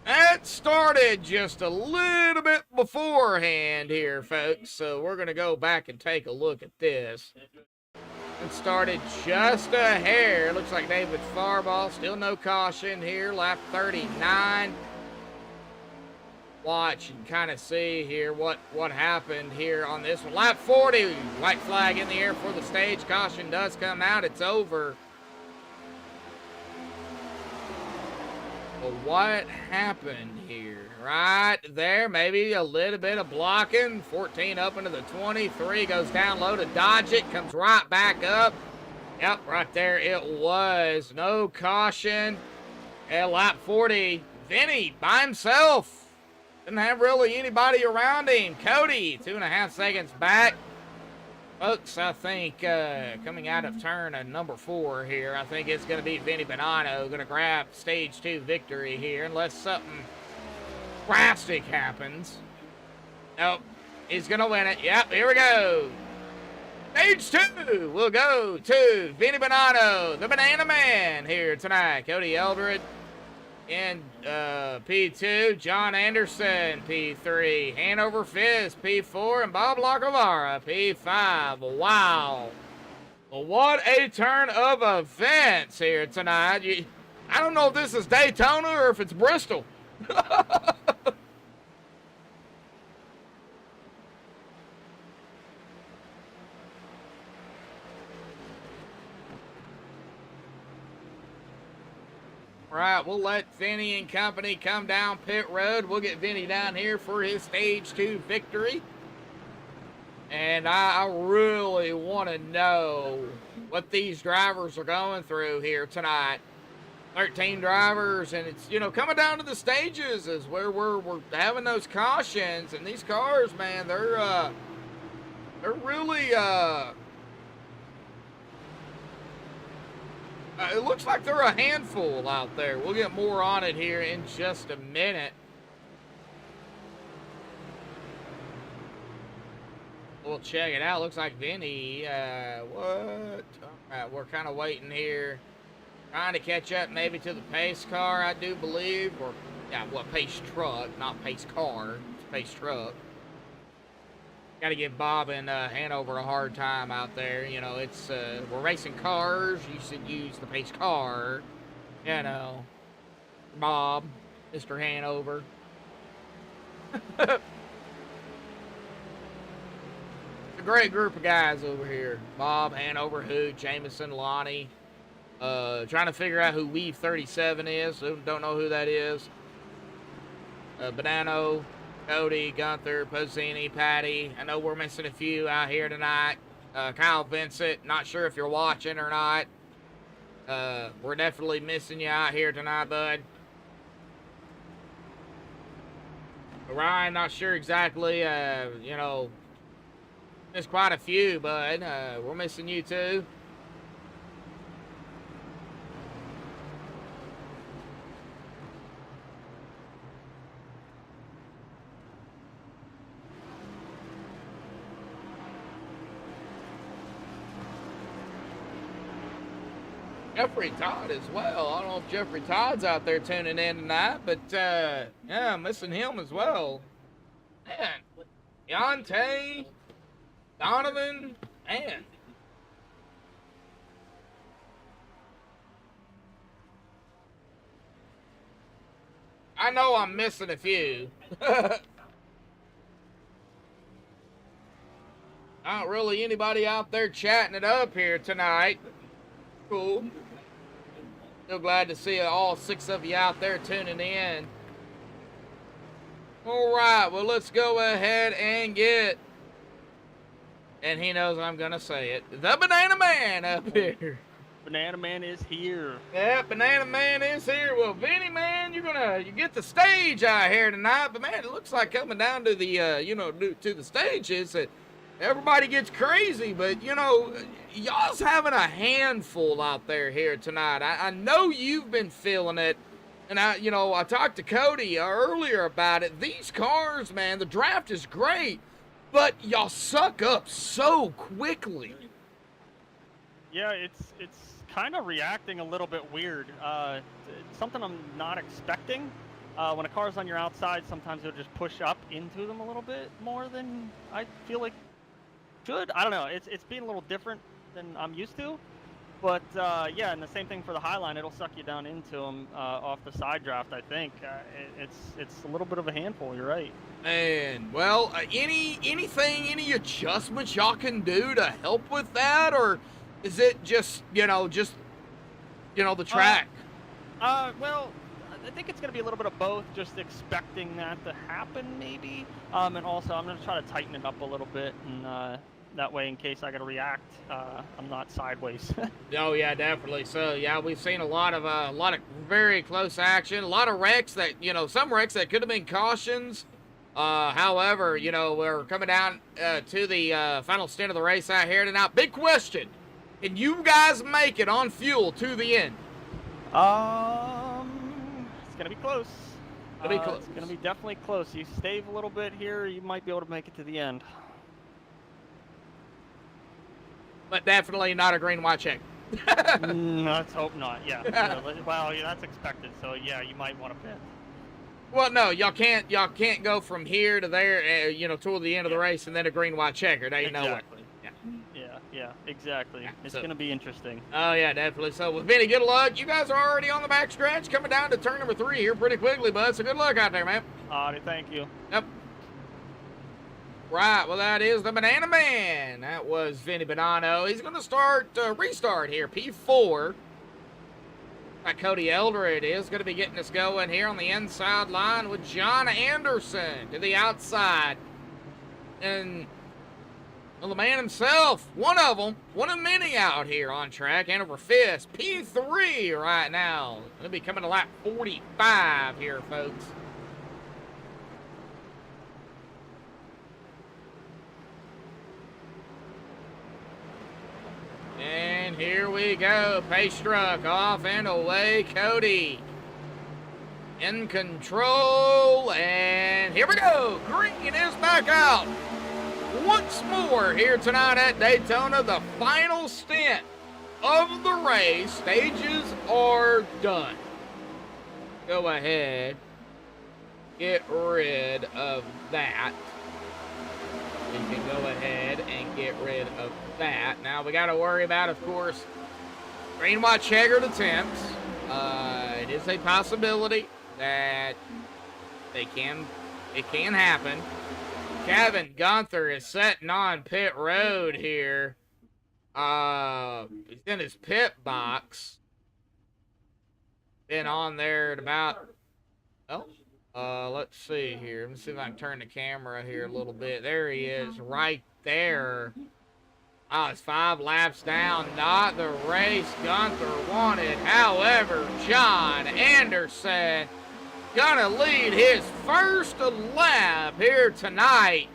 That started just a little bit beforehand here, folks. So we're going to go back and take a look at this. It started just a hair. Looks like David Farball, still no caution here. Lap 39. Watch and kind of see here what happened here on this one. Lap 40, white flag in the air for the stage. Caution does come out. It's over. Well, what happened here? Right there, maybe a little bit of blocking. 14 up into the 23, goes down low to dodge it, comes right back up. Yep, right there it was. No caution. At lap 40, Vinny by himself. Didn't have really anybody around him. Cody, 2.5 seconds back. Folks, I think coming out of turn number 4 here, I think it's going to be Vinny Bonanno going to grab stage 2 victory here, unless something drastic happens. Nope, he's going to win it. Yep, here we go. Stage 2 will go to Vinny Bonanno, the Banana Man, here tonight. Cody Eldred in P2, John Anderson, P3, Hanover Fizz, P4, and Bob Lacavara, P5. Wow. Well, what a turn of events here tonight. I don't know if this is Daytona or if it's Bristol. Right, we'll let Vinny and company come down pit road. We'll get Vinny down here for his stage 2 victory. And I really want to know what these drivers are going through here tonight. 13 drivers, and it's, coming down to the stages is where we're having those cautions. And these cars, man, they're really It looks like they're a handful out there. We'll get more on it here in just a minute. We'll check it out. Looks like Vinny, what? All right, we're kind of waiting here. Trying to catch up maybe to the pace car, I do believe. Or, yeah, what, pace truck, not pace car. It's pace truck. Got to give Bob and Hanover a hard time out there. You know, it's, we're racing cars. You should use the pace car. You know, Bob, Mr. Hanover. A great group of guys over here. Bob, Hanover, Hoot, Jameson, Lonnie. Trying to figure out who Weave 37 is. Don't know who that is. Banano, Cody, Gunther, Pozzini, Patty. I know we're missing a few out here tonight. Kyle Vincent, not sure if you're watching or not. We're definitely missing you out here tonight, bud. Ryan, not sure exactly, you know, there's quite a few, bud. We're missing you too. Jeffrey Todd as well. I don't know if Jeffrey Todd's out there tuning in tonight, but yeah, I'm missing him as well. Man, Yante, Donovan, man. I know I'm missing a few. Not really anybody out there chatting it up here tonight. Cool. Still glad to see all 6 of you out there tuning in. All right, well, let's go ahead and get, and he knows I'm going to say it, the Banana Man up here. Banana Man is here. Yeah, Banana Man is here. Well, Vinny, man, you get the stage out here tonight, but man, it looks like coming down to the, you know, to the stages that everybody gets crazy, but, you know, y'all's having a handful out there here tonight. I know you've been feeling it, and I talked to Cody earlier about it. These cars, man, the draft is great, but y'all suck up so quickly. Yeah, it's kind of reacting a little bit weird. It's something I'm not expecting. When a car's on your outside, sometimes it'll just push up into them a little bit more than I feel like should. I don't know. It's being a little different than I'm used to. But yeah, and the same thing for the Highline. It'll suck you down into them off the side draft. I think it's a little bit of a handful. You're right. And well, any adjustments y'all can do to help with that, or is it just the track? Well, I think it's going to be a little bit of both. Just expecting that to happen, maybe. And also, I'm going to try to tighten it up a little bit, and that way, in case I got to react, I'm not sideways. Oh yeah, definitely. So yeah, we've seen a lot of very close action, a lot of wrecks that some wrecks that could have been cautions. However, we're coming down to the final stint of the race out here tonight. Big question: can you guys make it on fuel to the end? It's gonna be close. It's gonna be definitely close. You stave a little bit here, you might be able to make it to the end. But definitely not a green white check. Let's hope not. Yeah. Well, yeah, that's expected. So yeah, you might want to pit. Well, no, y'all can't go from here to there, toward the end of the race and then a green white checker. There you know what. Yeah, exactly. Yeah, it's going to be interesting. Oh, yeah, definitely. So, with Vinny, good luck. You guys are already on the back stretch, coming down to turn number 3 here pretty quickly, bud. So, good luck out there, man. Thank you. Yep. Right, well, that is the Banana Man. That was Vinny Bonanno. He's going to restart here, P4. Cody Eldred is going to be getting us going here on the inside line with John Anderson to the outside. And... well, the man himself, one of many out here on track, Hanover Fist, P3 right now. Gonna be coming to lap 45 here, folks. And here we go. Pace truck off and away. Cody in control, and here we go. Green is back out once more here tonight at Daytona. The final stint of the race. Stages are done. Go ahead, get rid of that. We can go ahead and get rid of that. Now we got to worry about, of course, green, white, checkered attempts. It is a possibility that it can happen. Kevin Gunther is setting on pit road here. He's in his pit box. Been on there at about, let's see here. Let me see if I can turn the camera here a little bit. There he is, right there. Oh, it's 5 laps down. Not the race Gunther wanted. However, John Anderson gonna lead his first lap here tonight.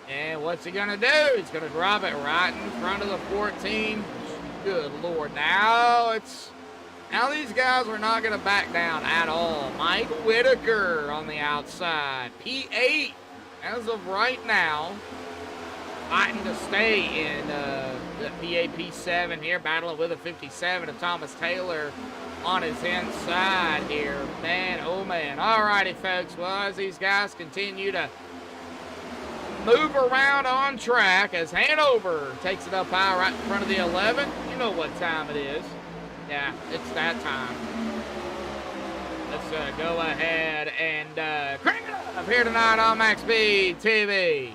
And what's he gonna do? He's gonna drop it right in front of the 14. Good Lord. Now these guys are not gonna back down at all. Mike Whitaker on the outside. P8 as of right now. Fighting to stay in the P7 here, battling with a 57 of Thomas Taylor on his inside here. Man, oh man. Alrighty, folks. Well, as these guys continue to move around on track, as Hanover takes it up high right in front of the 11. You know what time it is. Yeah, it's that time. Let's go ahead and crank it up here tonight on MaxspeedTV.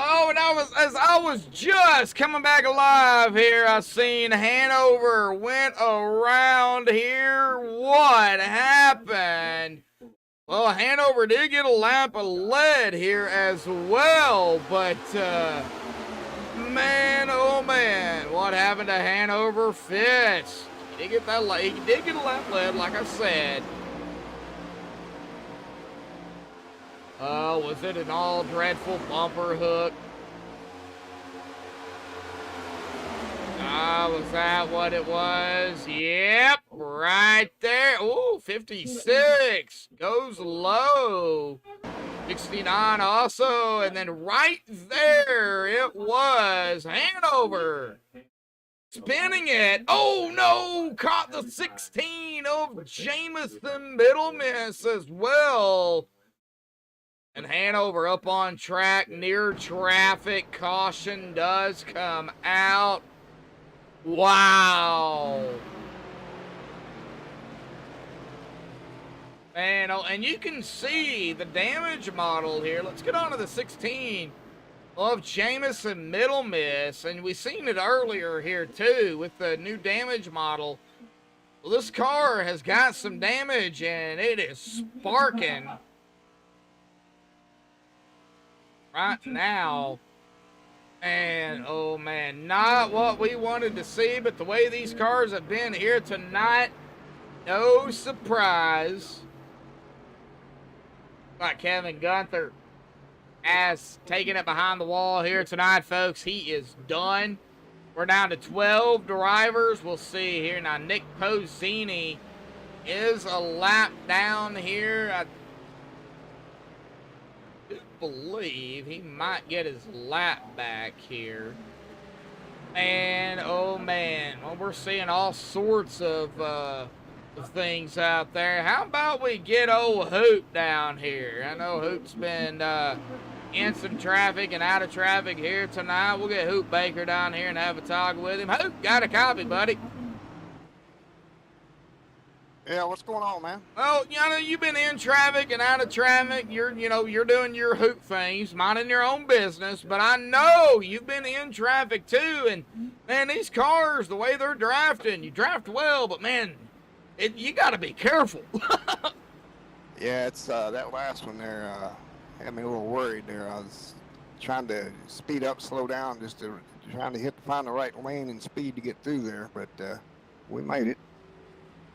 Oh, and as I was just coming back alive here, I seen Hanover went around here. What happened? Well, Hanover did get a lap of lead here as well, but man, oh man, what happened to Hanover Fitz? He did get a lap of lead, like I said. Was it an all dreadful bumper hook? Was that what it was? Yep, right there. Ooh, 56 goes low. 69 also, and then right there it was Hanover spinning it. Oh no, caught the 16 of Jamison Middle Miss as well. And Hanover up on track, near traffic. Caution does come out. Wow. Man, oh, and you can see the damage model here. Let's get on to the 16 of Jamison Middle Miss. And we've seen it earlier here too with the new damage model. Well, this car has got some damage and it is sparking right now. And, oh, man, not what we wanted to see, but the way these cars have been here tonight, no surprise. Like Kevin Gunther has taken it behind the wall here tonight, folks. He is done. We're down to 12 drivers. We'll see here. Now, Nick Posini is a lap down here. I do believe he might get his lap back here. And, oh, man. Well, we're seeing all sorts of things out there. How about we get old Hoot down here? I know Hoot's been in some traffic and out of traffic here tonight. We'll get Hoot Baker down here and have a talk with him. Hoot, got a copy, buddy. Yeah, what's going on, man? Well, you know, you've been in traffic and out of traffic. You're doing your Hoot things, minding your own business. But I know you've been in traffic too. And man, these cars, the way they're drafting, you draft well, but man, you got to be careful. Yeah, it's that last one there had me a little worried there. I was trying to speed up, slow down, just trying to find the right lane and speed to get through there, but we made it.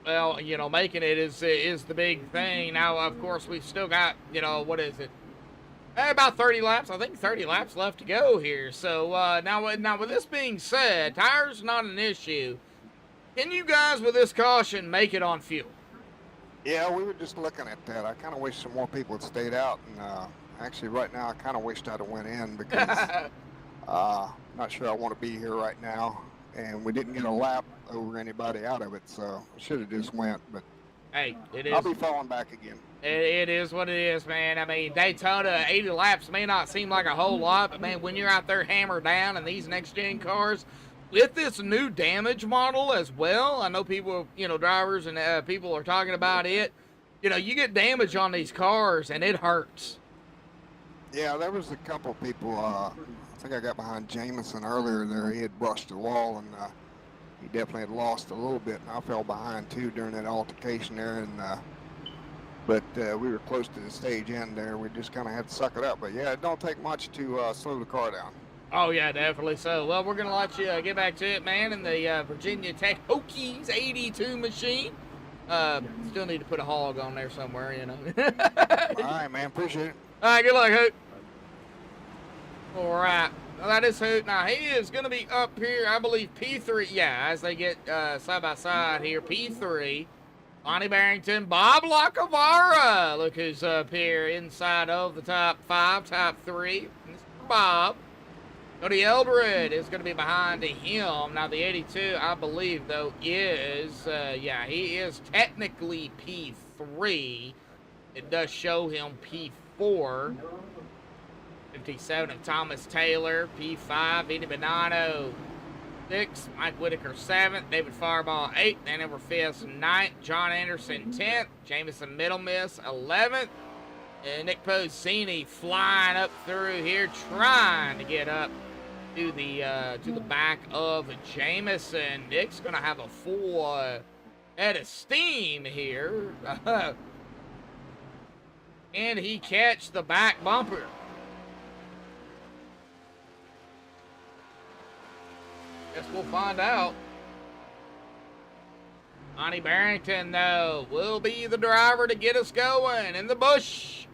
Well, you know, making it is the big thing. Now, of course, we've still got, you know, what is it? About 30 laps. I think 30 laps left to go here. So now with this being said, tires not an issue. Can you guys, with this caution, make it on fuel? Yeah, we were just looking at that. I kind of wish some more people had stayed out, and actually right now I kind of wished I'd have went in because not sure I want to be here right now, and we didn't get a lap over anybody out of it, so I should have just went, but hey, it is. I'll be falling back again. It is what it is, man. I mean, Daytona, 80 laps may not seem like a whole lot, but man, when you're out there hammered down in these next-gen cars, with this new damage model as well, I know people, you know, drivers and people are talking about it. You know, you get damage on these cars, and it hurts. Yeah, there was a couple people. I think I got behind Jameson earlier there. He had brushed the wall, and he definitely had lost a little bit, and I fell behind, too, during that altercation there. And but we were close to the stage end there. We just kind of had to suck it up. But, yeah, it don't take much to slow the car down. Oh, yeah, definitely so. Well, we're going to let you get back to it, man, in the Virginia Tech Hokies 82 machine. Still need to put a hog on there somewhere, you know. All right, man. Appreciate it. All right, good luck, Hoot. All right. Well, that is Hoot. Now, he is going to be up here, I believe, P3. Yeah, as they get side by side here, P3. Lonnie Barrington, Bob Lacavara. Look who's up here inside of the top 5, top 3. Mr. Bob. Cody Eldred is going to be behind him. Now, the 82, I believe, though, is, yeah, he is technically P3. It does show him P4. 57 of Thomas Taylor. P5, Vinny Bonanno. 6, Mike Whitaker 7th. David Fireball 8th. Dan Edward 5th, 9th. John Anderson 10th. Jamison Middlemiss 11th. And Nick Posini flying up through here, trying to get up to the back of Jamison. Nick's gonna have a full head of steam here. And he catch the back bumper. Guess we'll find out. Lonnie Barrington, though, will be the driver to get us going in the bush.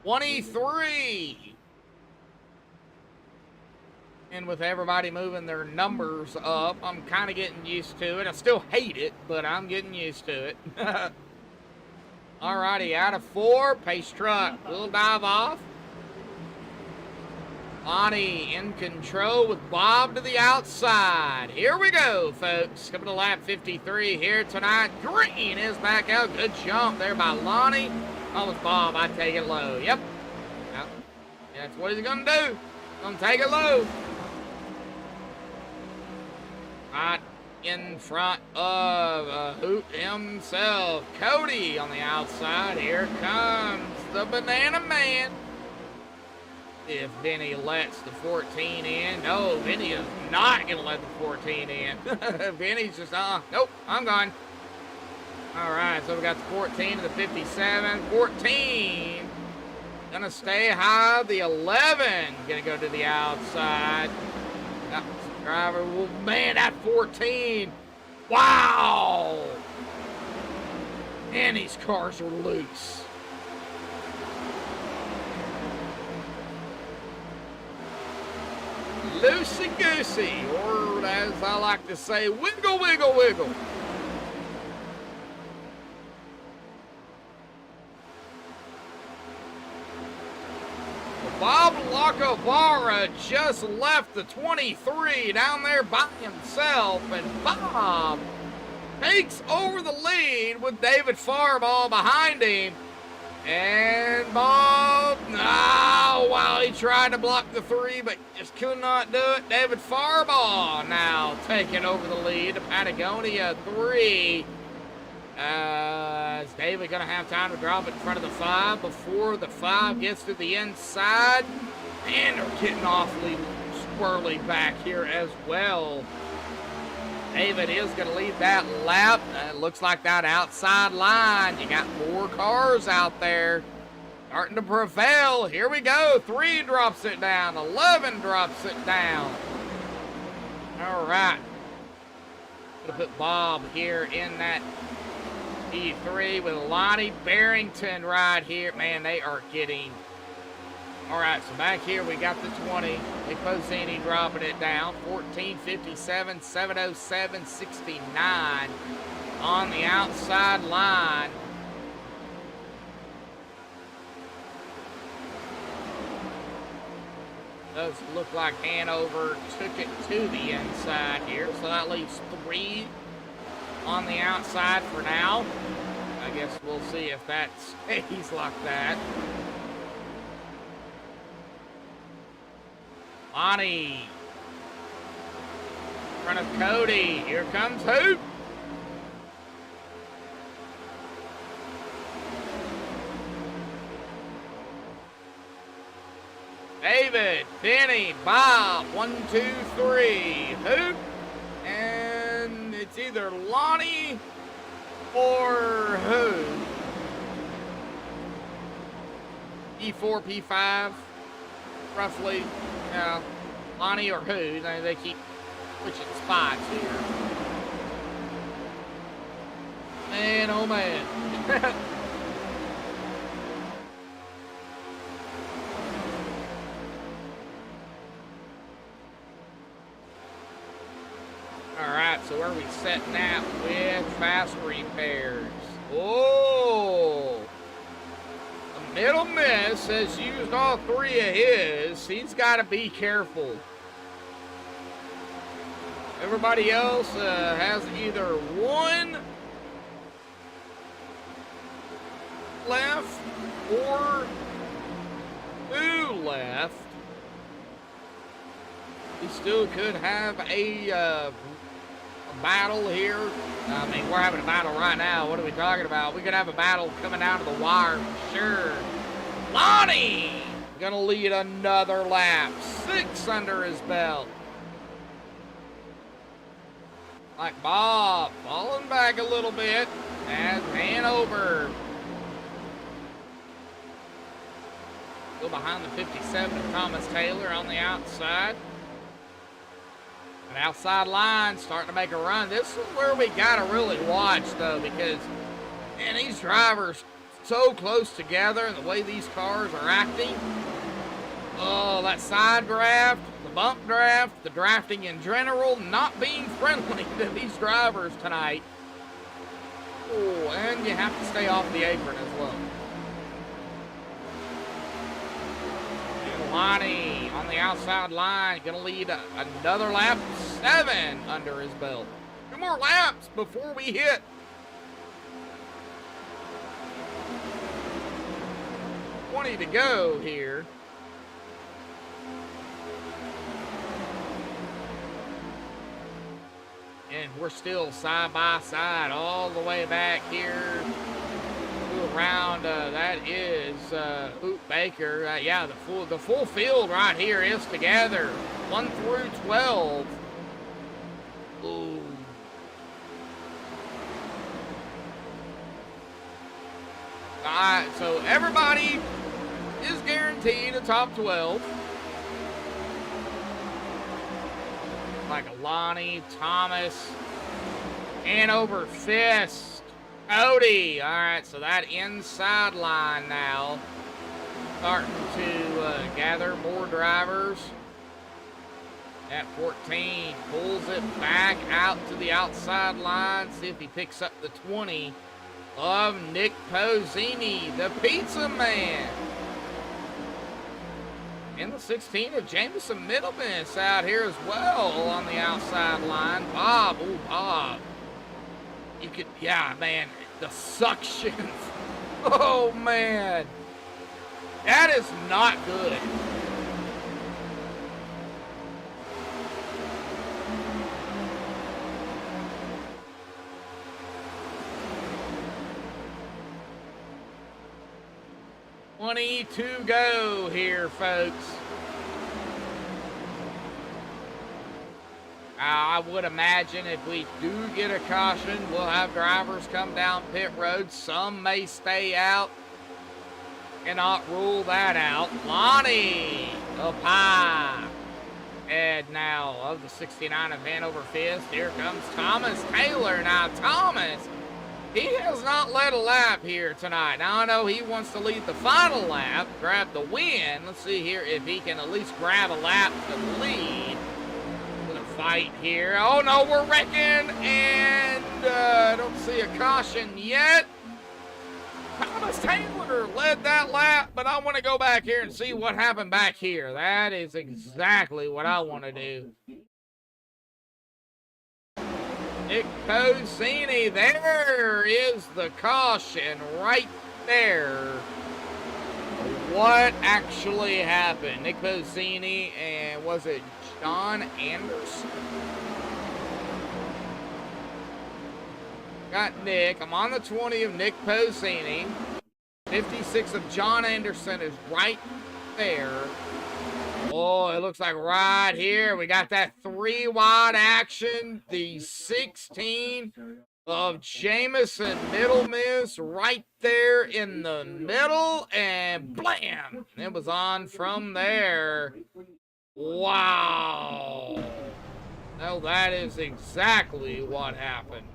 23. And with everybody moving their numbers up, I'm kind of getting used to it. I still hate it, but I'm getting used to it. Alrighty, out of 4, pace truck will dive off. Lonnie in control with Bob to the outside. Here we go, folks. Coming to lap 53 here tonight. Green is back out. Good jump there by Lonnie. Almost Bob, I'd take it low. Yep. Yep. That's what he's going to do. Going to take it low. Right in front of Hoot himself. Cody on the outside. Here comes the Banana Man. If Vinny lets the 14 in. No, Vinny is not going to let the 14 in. Vinny's just, nope, I'm gone. All right, so we got the 14 to the 57. 14 Gonna stay high. The 11 gonna go to the outside. That was the driver. Well, man, that 14. Wow. And these cars are loose. Loosey-goosey, or as I like to say, wiggle, wiggle, wiggle. Bob Lacovara just left the 23 down there by himself, and Bob takes over the lead with David Fireball behind him. And Bob, wow, he tried to block the 3, but just could not do it. David Fireball now taking over the lead to Patagonia 3. Is David going to have time to drop it in front of the 5 before the 5 gets to the inside? And they're getting awfully squirrely back here as well. David is going to lead that lap. It looks like that outside line. You got 4 cars out there starting to prevail. Here we go. 3 drops it down. 11 drops it down. All right. Going to put Bob here in that E3 with Lonnie Barrington right here. Man, they are getting... All right, so back here we got the 20. Nick Pozzini dropping it down. 14:57, 7:07.69 on the outside line. Does look like Hanover took it to the inside here, so that leaves 3 on the outside for now. I guess we'll see if that stays like that. Lonnie in front of Cody. Here comes who? David, Penny, Bob, 1, 2, 3. Who? And it's either Lonnie or who? P4, P5, roughly. Yeah, Lonnie or who? They keep switching spots here. Man, oh man. All right, so where are we setting at with fast repairs? Oh, a middle miss has used all 3 of his. He's got to be careful. Everybody else has either 1 left or 2 left. We still could have a battle here. I mean, we're having a battle right now. What are we talking about? We could have a battle coming out of the wire for sure. Lonnie gonna lead another lap. 6 under his belt. Like Bob falling back a little bit as Hanover. Go behind the 57 of Thomas Taylor on the outside. An outside line starting to make a run. This is where we got to really watch, though, because, man, these drivers so close together and the way these cars are acting. Oh, that side draft, the bump draft, the drafting in general, not being friendly to these drivers tonight. Oh, and you have to stay off the apron as well. Lonnie on the outside line, gonna lead another lap. 7 under his belt. 2 more laps before we hit 20 to go here. And we're still side by side all the way back here. Around that is Hoot Baker. Yeah, the full field right here is together. 1 through 12. Ooh. All right, so everybody is guaranteed a top 12. Like Lonnie, Thomas, Hanover, Fist, Cody. All right, so that inside line now starting to gather more drivers. At 14, pulls it back out to the outside line. See if he picks up the 20 of Nick Pozzini, the pizza man. And the 16 of Jameson Middleman out here as well on the outside line. Bob, oh Bob. You could, yeah, man, the suction. Oh, man. That is not good. To go here, folks. I would imagine if we do get a caution, we'll have drivers come down pit road. Some may stay out. Cannot rule that out. Lonnie up high. And now of the 69 of Hanover Fist, here comes Thomas Taylor. Now, Thomas, he has not led a lap here tonight. Now, I know he wants to lead the final lap, grab the win. Let's see here if he can at least grab a lap to lead. For the fight here. Oh, no, we're wrecking, and I don't see a caution yet. Thomas Taylor led that lap, but I want to go back here and see what happened back here. That is exactly what I want to do. Nick Pozzini, there is the caution right there. What actually happened? Nick Pozzini and was it John Anderson? Got Nick. I'm on the 20 of Nick Pozzini. 56 of John Anderson is right there. Oh, it looks like right here we got that 3 wide action. The 16 of Jameson Middlemiss right there in the middle, and blam! It was on from there. Wow. Well, that is exactly what happened.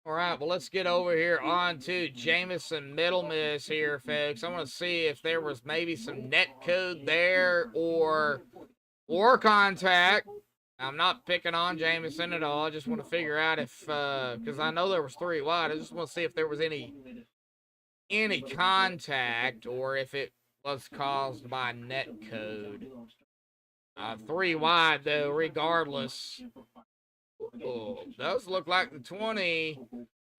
All right, well, let's get over here on to Jameson Middlemiss here, folks. I want to see if there was maybe some net code there or contact. I'm not picking on Jameson at all. I just want to figure out if, because I know there was 3 wide. I just want to see if there was any contact or if it was caused by net code. 3 wide, though, regardless. Oh, does look like the 20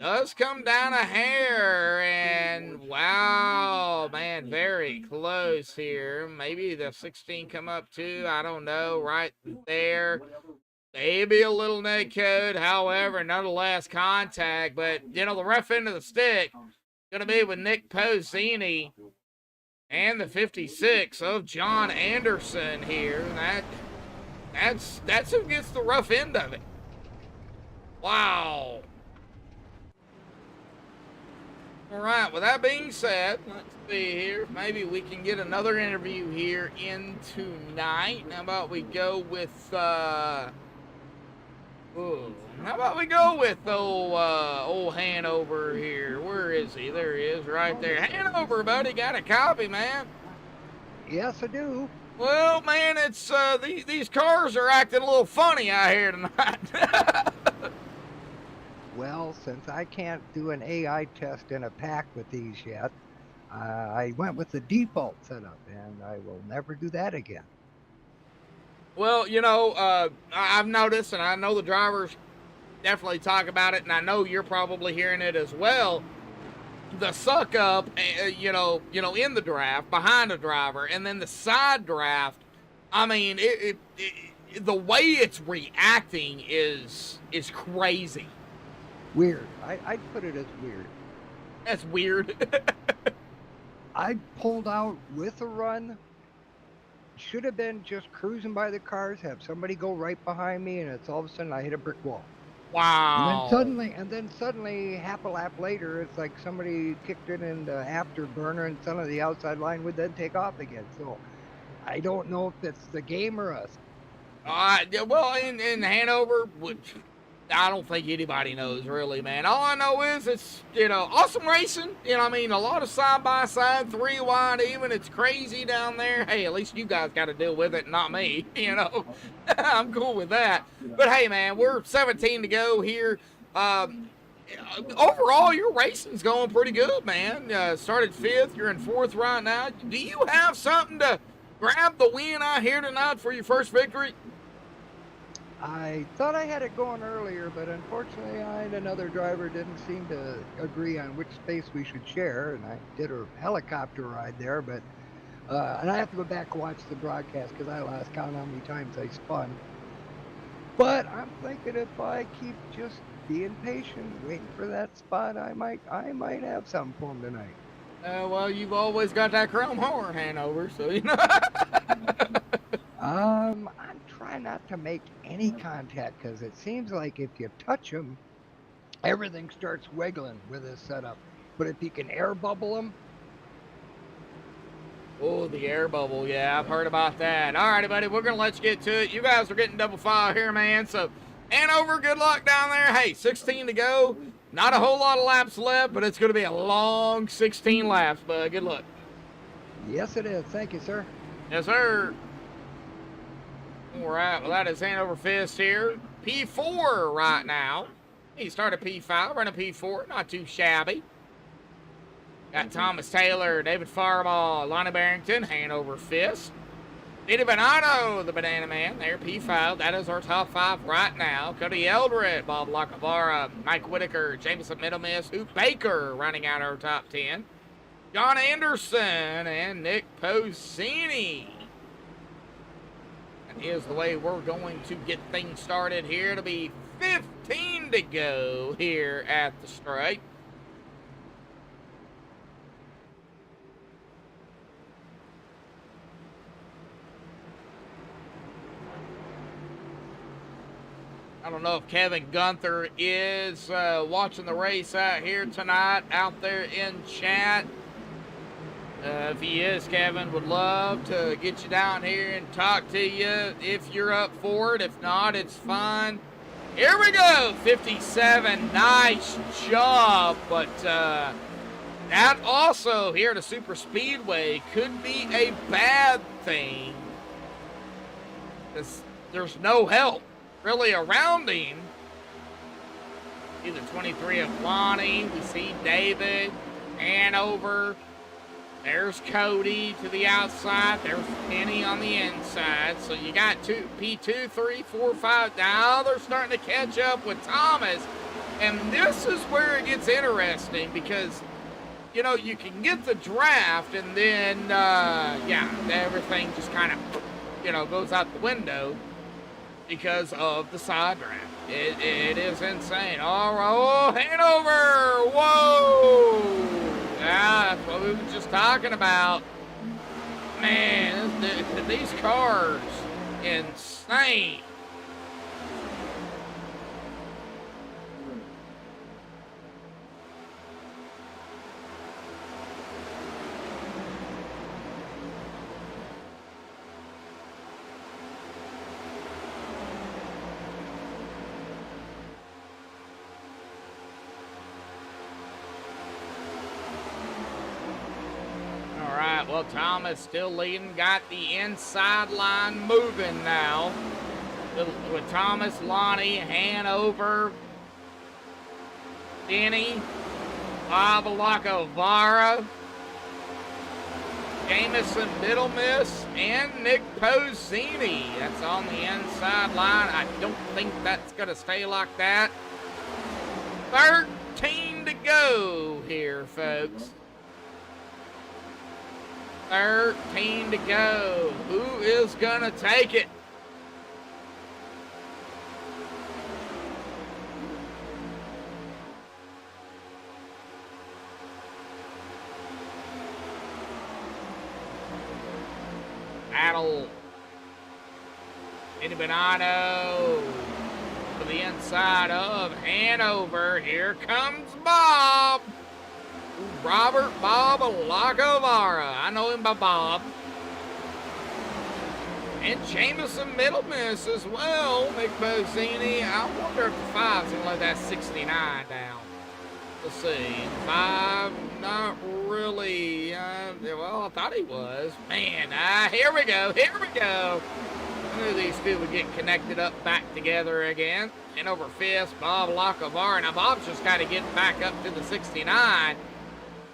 does come down a hair, and wow, man, very close here. Maybe the 16 come up too, I don't know, right there. Maybe a little net code, however, nonetheless contact, but, you know, the rough end of the stick going to be with Nick Pozzini and the 56 of John Anderson here. That's who gets the rough end of it. Wow. All right, with that being said, let's see here. Maybe we can get another interview here in tonight. How about we go with, how about we go with old Hanover here? Where is he? There he is, right there. Hanover, buddy, got a copy, man? Yes, I do. Well, man, it's, these cars are acting a little funny out here tonight. Well, since I can't do an AI test in a pack with these yet, I went with the default setup, and I will never do that again. Well, you know, I've noticed, and I know the drivers definitely talk about it, and I know you're probably hearing it as well. The suck up, you know, in the draft, behind the driver, and then the side draft. I mean, the way it's reacting is crazy. Weird. I'd put it as weird. That's weird. I pulled out with a run. Should have been just cruising by the cars, have somebody go right behind me, and it's all of a sudden I hit a brick wall. Wow. And then suddenly, half a lap later, it's like somebody kicked it into afterburner, and suddenly the outside line would then take off again. So I don't know if it's the game or us. Yeah, well, in Hanover, which I don't think anybody knows really, man. All I know is it's, awesome racing. I mean, a lot of side-by-side, 3 wide even. It's crazy down there. Hey, at least you guys got to deal with it, not me, I'm cool with that. But hey, man, we're 17 to go here. Overall, your racing's going pretty good, man. Started 5th, you're in 4th right now. Do you have something to grab the win out here tonight for your first victory? I thought I had it going earlier, but unfortunately I and another driver didn't seem to agree on which space we should share, and I did a helicopter ride there, but and I have to go back and watch the broadcast because I lost count how many times I spun. But I'm thinking if I keep just being patient, waiting for that spot, I might have something for him tonight. Well, you've always got that chrome horn, Hanover, so I'm trying not to make any contact because it seems like if you touch him, everything starts wiggling with his setup. But if you can air bubble him. Oh, the air bubble. Yeah, I've heard about that. All righty, buddy. We're going to let you get to it. You guys are getting double file here, man. So, Hanover, good luck down there. Hey, 16 to go. Not a whole lot of laps left, but it's going to be a long 16 laps, bud. Good luck. Yes, it is. Thank you, sir. Yes, sir. All right, well, that is Hanover Fist here. P4 right now. He started P5, running P4. Not too shabby. Got Thomas Taylor, David Fireball, Lonnie Barrington, Hanover Fist. Eddie Bonanno, the Banana Man, there, P5. That is our top 5 right now. Cody Eldred, Bob Lacavara, Mike Whitaker, Jameson Middle Miss, Hoop Baker running out our top 10. John Anderson and Nick Posini. That is the way we're going to get things started here. It'll be 15 to go here at the straight. I don't know if Kevin Gunther is watching the race out here tonight out there in chat. If he is, Kevin, would love to get you down here and talk to you if you're up for it. If not, it's fine. Here we go, 57, nice job. But that also here to Superspeedway could be a bad thing. There's no help really around him. Either 23 of Lonnie, we see David, Hanover. There's Cody to the outside. There's Penny on the inside. So you got P2, 3, 4, 5. Now they're starting to catch up with Thomas. And this is where it gets interesting because, you can get the draft and then, everything just kind of, goes out the window because of the side draft. It is insane. All right, Hanover, whoa! Yeah, that's what we were just talking about. Man, these cars, insane. Well, Thomas still leading, got the inside line moving now. With Thomas, Lonnie, Hanover, Denny, Avalacavara, Jameson Middle Miss, and Nick Posini. That's on the inside line. I don't think that's going to stay like that. 13 to go here, folks. 13 to go. Who is going to take it? Battle. Eddie Bonanno. For the inside of Hanover. Here comes Bob. Robert Bob Lacovara. I know him by Bob. And Jameson Middle Miss as well. Nick Bozzini. I wonder if the 5's going to let that 69 down. Let's see. 5, not really. Well, I thought he was. Man, here we go. Here we go. I knew these two would get connected up back together again. And over fifth, Bob Lacovara. Now, Bob's just got to get back up to the 69.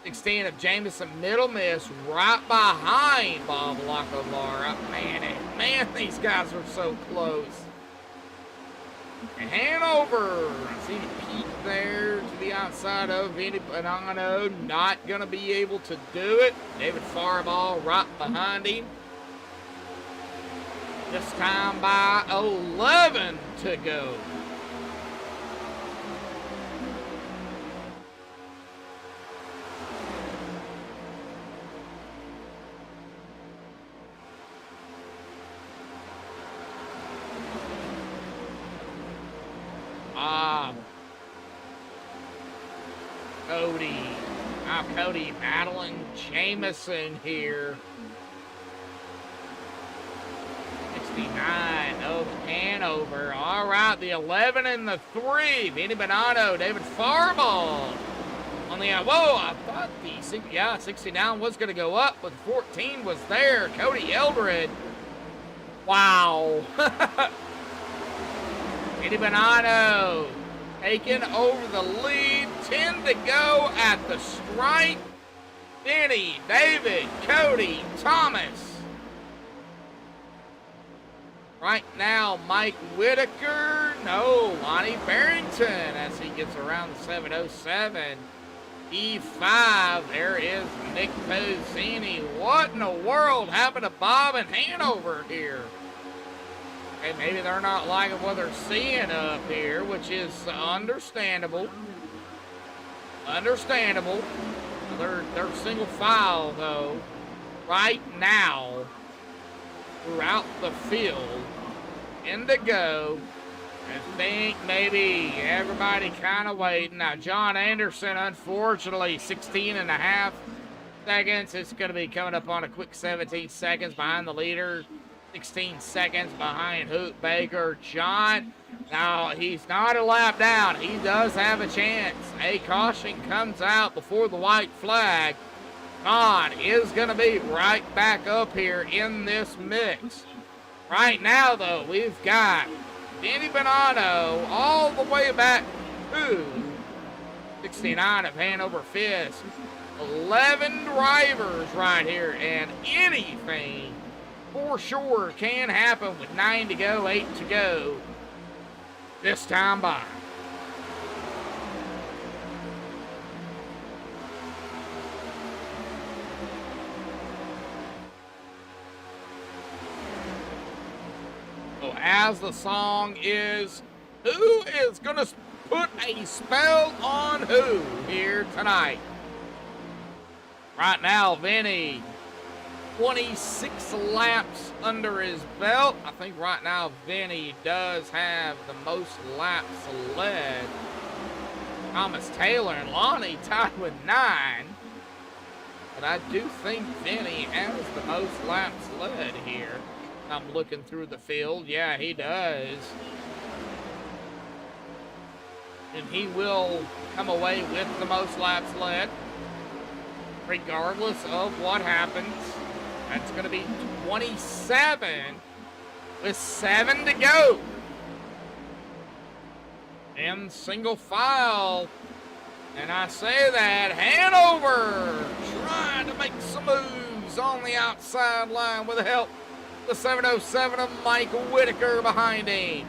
16 of Jameson Middle Miss right behind Bob Lacovara. Man, these guys are so close. And Hanover, I see Pete there to the outside of Vinny Bonanno. Not going to be able to do it. David Faribault right behind him. This time by 11 to go. Cody. Now Cody battling Jameson here. 69 of Hanover. All right, the 11 and the 3. Vinny Bonanno, David Faribault. On the whoa, I thought the 69 was going to go up, but 14 was there. Cody Eldred. Wow. Vinny Bonanno taking over the lead. 10 to go at the stripe. Vinny, David, Cody, Thomas. Right now, Mike Whitaker. No, Lonnie Barrington as he gets around the 707. E5, there is Nick Pozzini. What in the world happened to Bob and Hanover here? Okay, maybe they're not liking what they're seeing up here, which is understandable. Understandable. They're single file, though, right now, throughout the field. In to go. I think maybe everybody kind of waiting. Now, John Anderson, unfortunately, 16 and a half seconds. It's going to be coming up on a quick 17 seconds behind the leader. 16 seconds behind Hoot Baker. John, now he's not a lap down. He does have a chance. A caution comes out before the white flag. John is going to be right back up here in this mix. Right now, though, we've got Vinny Bonanno all the way back to 69 of Hanover Fist. 11 drivers right here, and anything for sure can happen with 9 to go, 8 to go this time by. So as the song is, who is going to put a spell on who here tonight? Right now, Vinny, 26 laps under his belt. I think right now Vinny does have the most laps led. Thomas Taylor and Lonnie tied with 9. But I do think Vinny has the most laps led here. I'm looking through the field. Yeah, he does. And he will come away with the most laps led, regardless of what happens. That's going to be 27 with 7 to go. In single file. And I say that Hanover trying to make some moves on the outside line with the help of the 707 of Mike Whitaker behind him.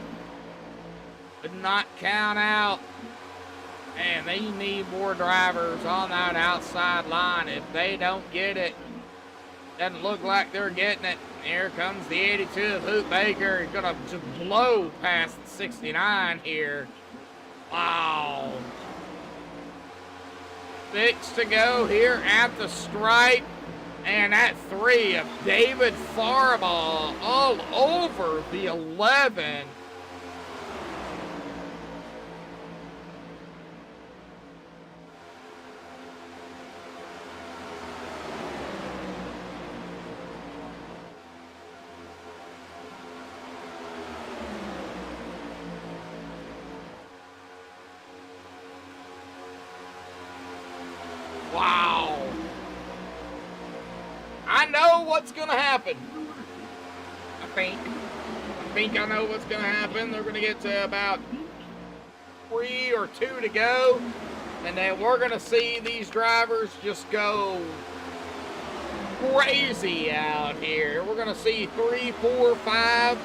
Could not count out. And they need more drivers on that outside line. If they don't get it, doesn't look like they're getting it. Here comes the 82 of Hoot Baker. He's going to just blow past the 69 here. Wow. 6 to go here at the stripe. And that 3 of David Faribault all over the 11. know what's going to happen. I think I know what's going to happen. They're going to get to about 3 or 2 to go. And then we're going to see these drivers just go crazy out here. We're going to see 3, 4, 5.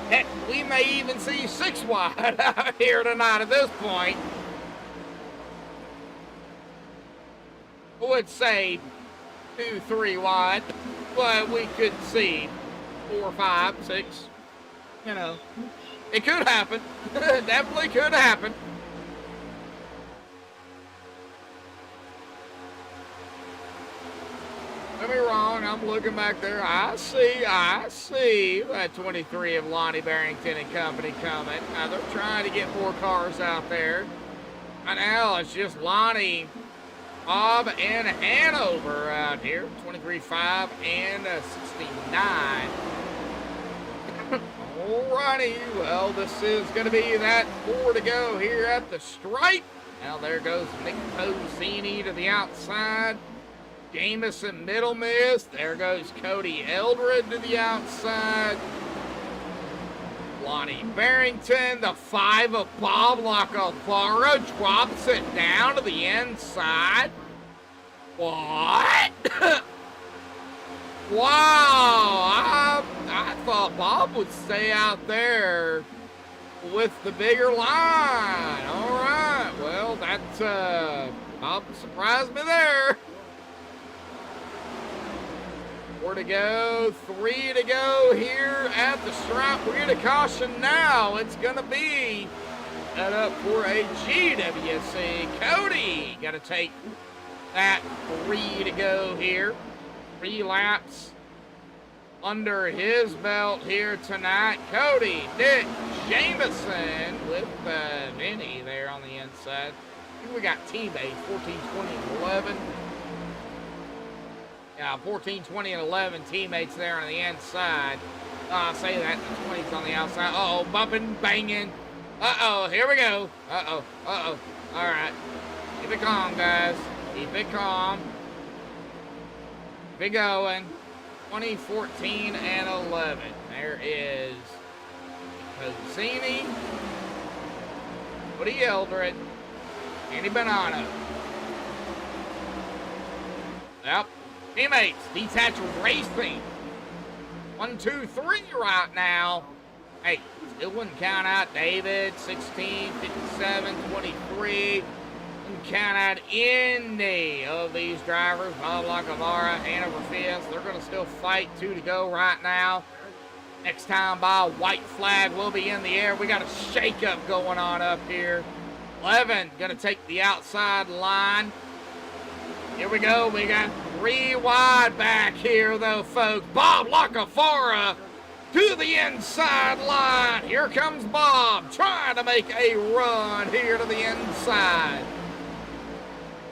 Heck, we may even see 6 wide out here tonight at this point. I would say 2, 3 wide, but we could see 4, 5, 6. You know, it could happen. Definitely could happen. Don't be wrong, I'm looking back there. I see that 23 of Lonnie Barrington and company coming. Now they're trying to get more cars out there. Right now it's just Lonnie, Bob, and Hanover out here. 23.5 and 69. Alrighty, well, this is going to be that 4 to go here at the stripe. Now there goes Nick Posini to the outside. Jamison middle miss. There goes Cody Eldred to the outside. Lonnie Barrington, the 5 of Bob Lacafara, drops it down to the inside. What? Wow, I thought Bob would stay out there with the bigger line. All right, well, that's, Bob surprised me there. 4 to go, 3 to go here at the stripe. We're going to caution now. It's going to be set up for a GWC. Cody got to take that 3 to go here. 3 laps under his belt here tonight. Cody, Nick, Jameson with Vinny there on the inside. I think we got teammates, 14, 20, and 11. Yeah, 14, 20, and 11 teammates there on the inside. I say that, the 20's on the outside. Uh-oh, bumping, banging. Uh-oh, here we go. Uh-oh, uh-oh. All right. Keep it calm, guys. Keep it calm. Keep it going. 20, 14, and 11. There is Posini, Woody Eldred, Andy Bonanno. Yep. Teammates, Detached Racing. 1, 2, 3 right now. Hey, still wouldn't count out David, 16, 57, 23. Wouldn't count out any of these drivers. Bob Lacavara, Hanover 5th. They're going to still fight 2 to go right now. Next time by, white flag will be in the air. We got a shake-up going on up here. 11 going to take the outside line. Here we go. We got 3 wide back here, though, folks. Bob Lacafara to the inside line. Here comes Bob trying to make a run here to the inside.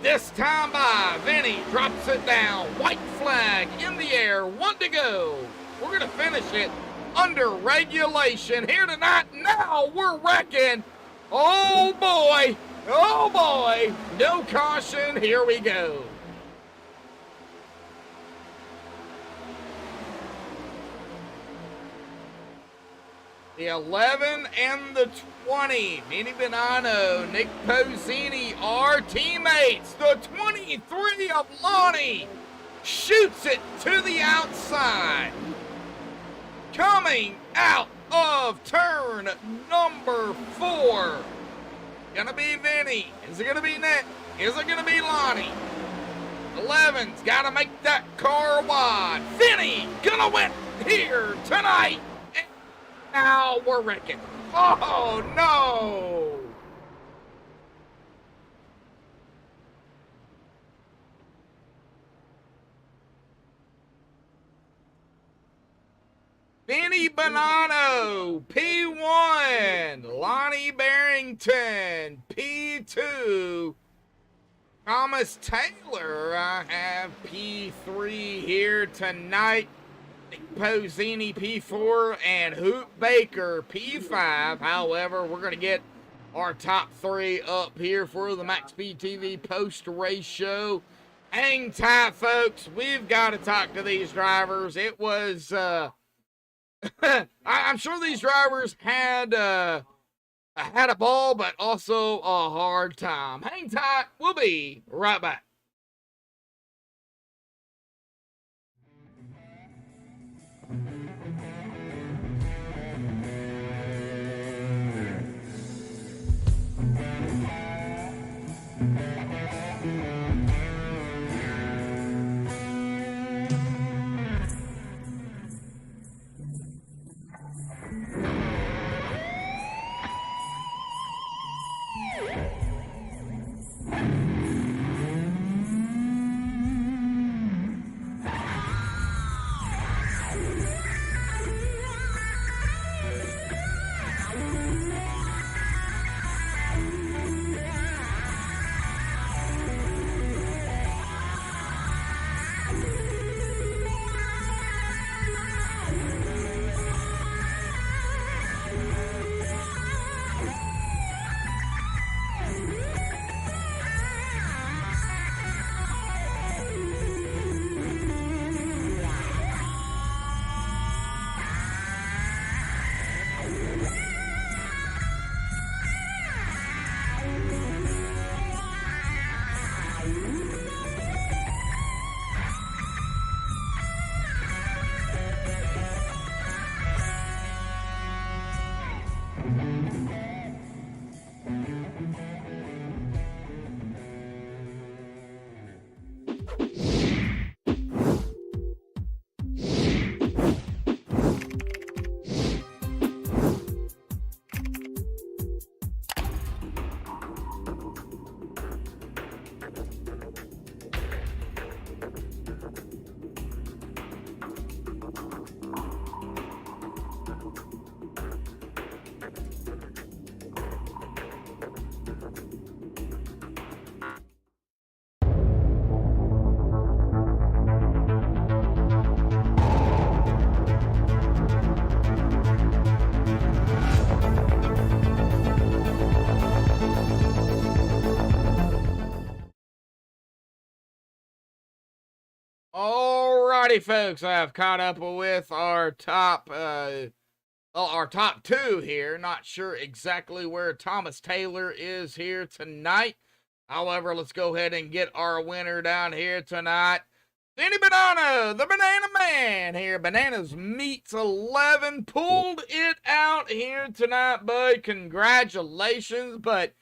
This time by, Vinny drops it down. White flag in the air. 1 to go. We're going to finish it under regulation here tonight. Now we're wrecking. Oh, boy. Oh, boy. No caution. Here we go. The 11 and the 20, Vinny Bonanno, Nick Posini are teammates. The 23 of Lonnie shoots it to the outside. Coming out of turn number 4. Gonna be Vinny. Is it gonna be Nick? Is it gonna be Lonnie? 11's gotta make that car wide. Vinny gonna win here tonight. Now we're wrecking. Oh, no. Vinny Bonanno, P1. Lonnie Barrington, P2. Thomas Taylor, I have P3 here tonight. Nick Posini, P4, and Hoop Baker, P5. However, we're going to get our top 3 up here for the MaxspeedTV post-race show. Hang tight, folks. We've got to talk to these drivers. It was, I'm sure these drivers had a ball, but also a hard time. Hang tight. We'll be right back. Alrighty, folks, I've caught up with our top two here. Not sure exactly where Thomas Taylor is here tonight. However, let's go ahead and get our winner down here tonight. Danny Banana, the Banana Man here. Bananas Meats 11 pulled it out here tonight, bud. Congratulations, but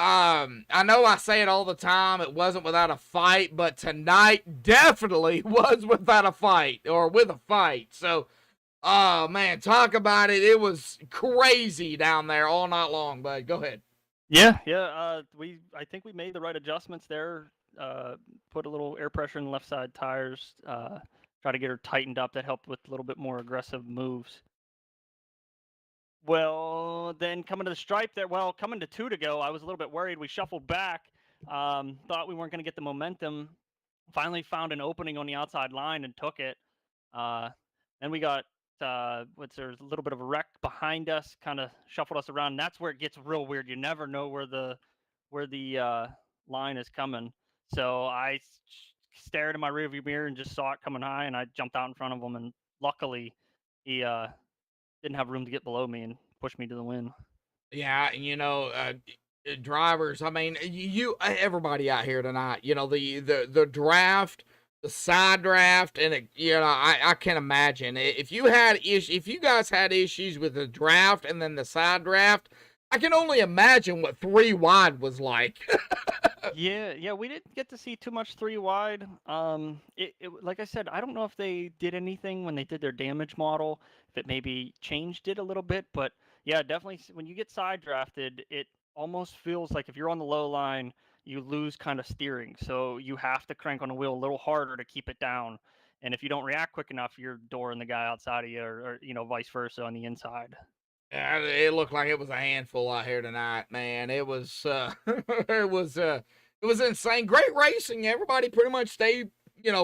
I know I say it all the time, it wasn't without a fight, but tonight definitely was without a fight, or with a fight. So, oh man, talk about it. It was crazy down there all night long, bud. Go ahead. Yeah. I think we made the right adjustments there. Put a little air pressure in the left side tires. Try to get her tightened up. That helped with a little bit more aggressive moves. Well, then coming to the stripe there, coming to 2 to go, I was a little bit worried. We shuffled back, thought we weren't going to get the momentum. Finally found an opening on the outside line and took it. Then we got, there's a little bit of a wreck behind us, kind of shuffled us around. And that's where it gets real weird. You never know where the line is coming. So I stared in my rearview mirror and just saw it coming high, and I jumped out in front of him. And luckily, he didn't have room to get below me and push me to the win. Yeah, drivers, I mean, everybody out here tonight, the draft, the side draft, and I can imagine if you guys had issues with the draft and then the side draft, I can only imagine what 3 wide was like. Yeah, we didn't get to see too much 3 wide. Like I said, I don't know if they did anything when they did their damage model, if it maybe changed it a little bit, but yeah, definitely when you get side drafted, it almost feels like if you're on the low line, you lose kind of steering. So you have to crank on the wheel a little harder to keep it down. And if you don't react quick enough, you're dooring the guy outside of you, or vice versa on the inside. Yeah, it looked like it was a handful out here tonight, man. It was it was insane. Great racing. Everybody pretty much stayed,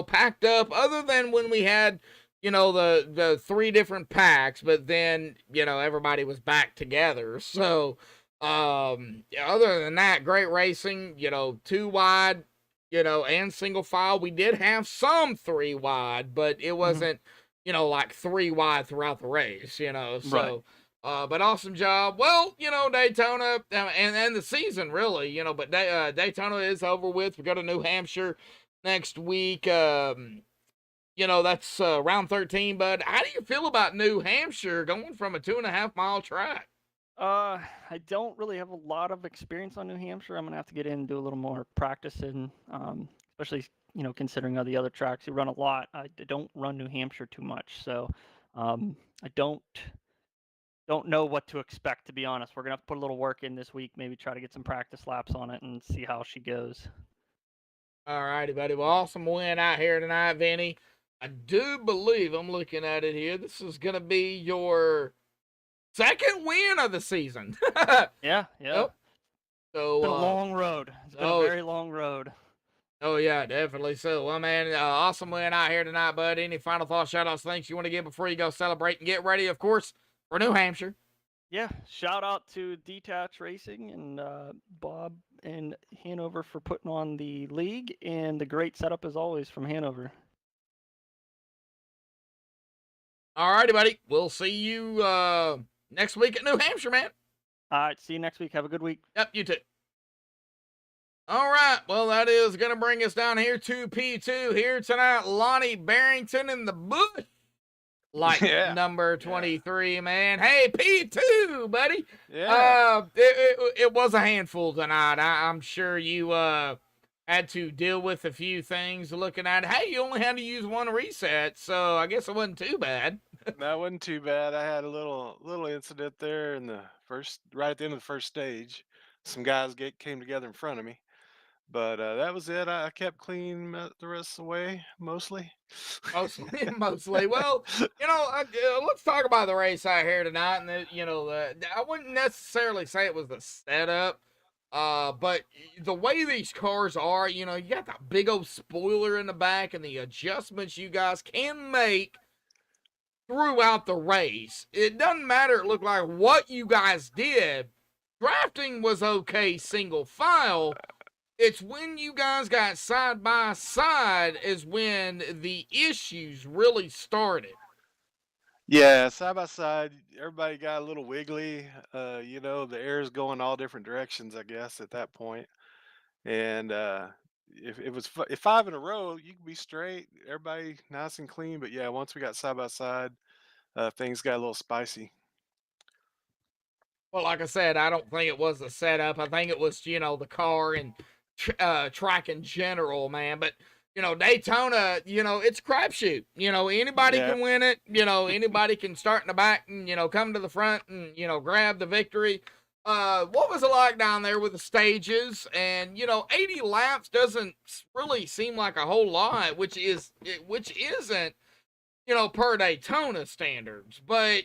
packed up, other than when we had, the 3 different packs, but then, everybody was back together. So, other than that, great racing, 2 wide, and single file. We did have some 3 wide, but it wasn't, like 3 wide throughout the race, so. Right. But awesome job. Well, Daytona and the season really, but Daytona is over with. We go to New Hampshire next week. That's round 13. But how do you feel about New Hampshire going from a 2.5 mile track? I don't really have a lot of experience on New Hampshire. I'm gonna have to get in and do a little more practicing, especially considering the other tracks you run a lot. I don't run New Hampshire too much, so I don't know what to expect, to be honest. We're gonna have to put a little work in this week, maybe try to get some practice laps on it and see how she goes. All righty, buddy. Well, awesome win out here tonight, Vinny. I do believe, I'm looking at it here, this is gonna be your second win of the season. Yeah. Yep. So It's been a long road. It's been a very long road. Oh, yeah, definitely so. Well, man, awesome win out here tonight, bud. Any final thoughts, shout-outs, things you want to give before you go celebrate and get ready, of course, for New Hampshire? Yeah, shout out to Detach Racing and Bob and Hanover for putting on the league, and the great setup as always from Hanover. All righty, buddy. We'll see you next week at New Hampshire, man. All right, see you next week. Have a good week. Yep, you too. All right, well, that is going to bring us down here to P2 here tonight. Lonnie Barrington in the bush. Number 23, man. Hey, P2, buddy. Yeah. It was a handful tonight. I'm sure you had to deal with a few things looking at it. Hey, you only had to use one reset, so I guess it wasn't too bad. That wasn't too bad. I had a little incident there in the right at the end of the first stage. Some guys came together in front of me. But that was it. I kept clean the rest of the way, mostly. Mostly. Well, let's talk about the race out here tonight. And I wouldn't necessarily say it was the setup, but the way these cars are, you got that big old spoiler in the back, and the adjustments you guys can make throughout the race. It doesn't matter. It looked like what you guys did. Drafting was okay, single file. It's when you guys got side by side is when the issues really started. Yeah, side by side, everybody got a little wiggly. The air's going all different directions, I guess, at that point. And if it was if 5 in a row, you could be straight, everybody nice and clean. But yeah, once we got side by side, things got a little spicy. Well, like I said, I don't think it was the setup. I think it was, the car and track in general, man. But Daytona, it's a crapshoot. Anybody can win it. Anybody can start in the back and come to the front and grab the victory. What was it like down there with the stages? And 80 laps doesn't really seem like a whole lot, which isn't per Daytona standards, but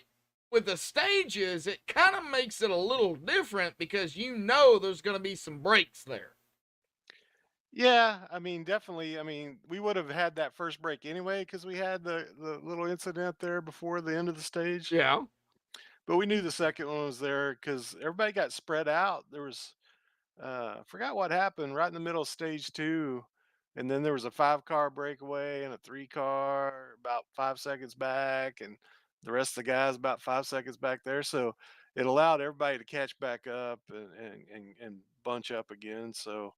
with the stages, it kind of makes it a little different because there's going to be some breaks there. Yeah, I mean, definitely. I mean, we would have had that first break anyway because we had the little incident there before the end of the stage. Yeah. But we knew the second one was there because everybody got spread out. There was, forgot what happened right in the middle of stage 2. And then there was a 5-car breakaway and a 3-car about 5 seconds back. And the rest of the guys about 5 seconds back there. So it allowed everybody to catch back up and bunch up again. So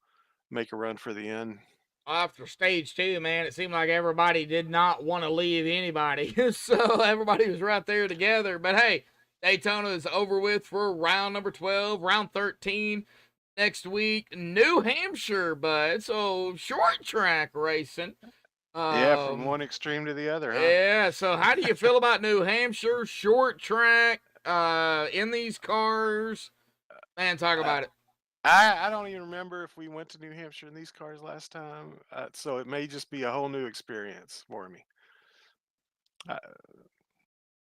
make a run for the end. After stage 2, man, it seemed like everybody did not want to leave anybody. So everybody was right there together. But hey, Daytona is over with for round number 12, round 13 next week. New Hampshire, bud. So short track racing. Yeah, from one extreme to the other, huh? Yeah, so how do you feel about New Hampshire, short track, in these cars? Man, talk about it. I don't even remember if we went to New Hampshire in these cars last time, so it may just be a whole new experience for me.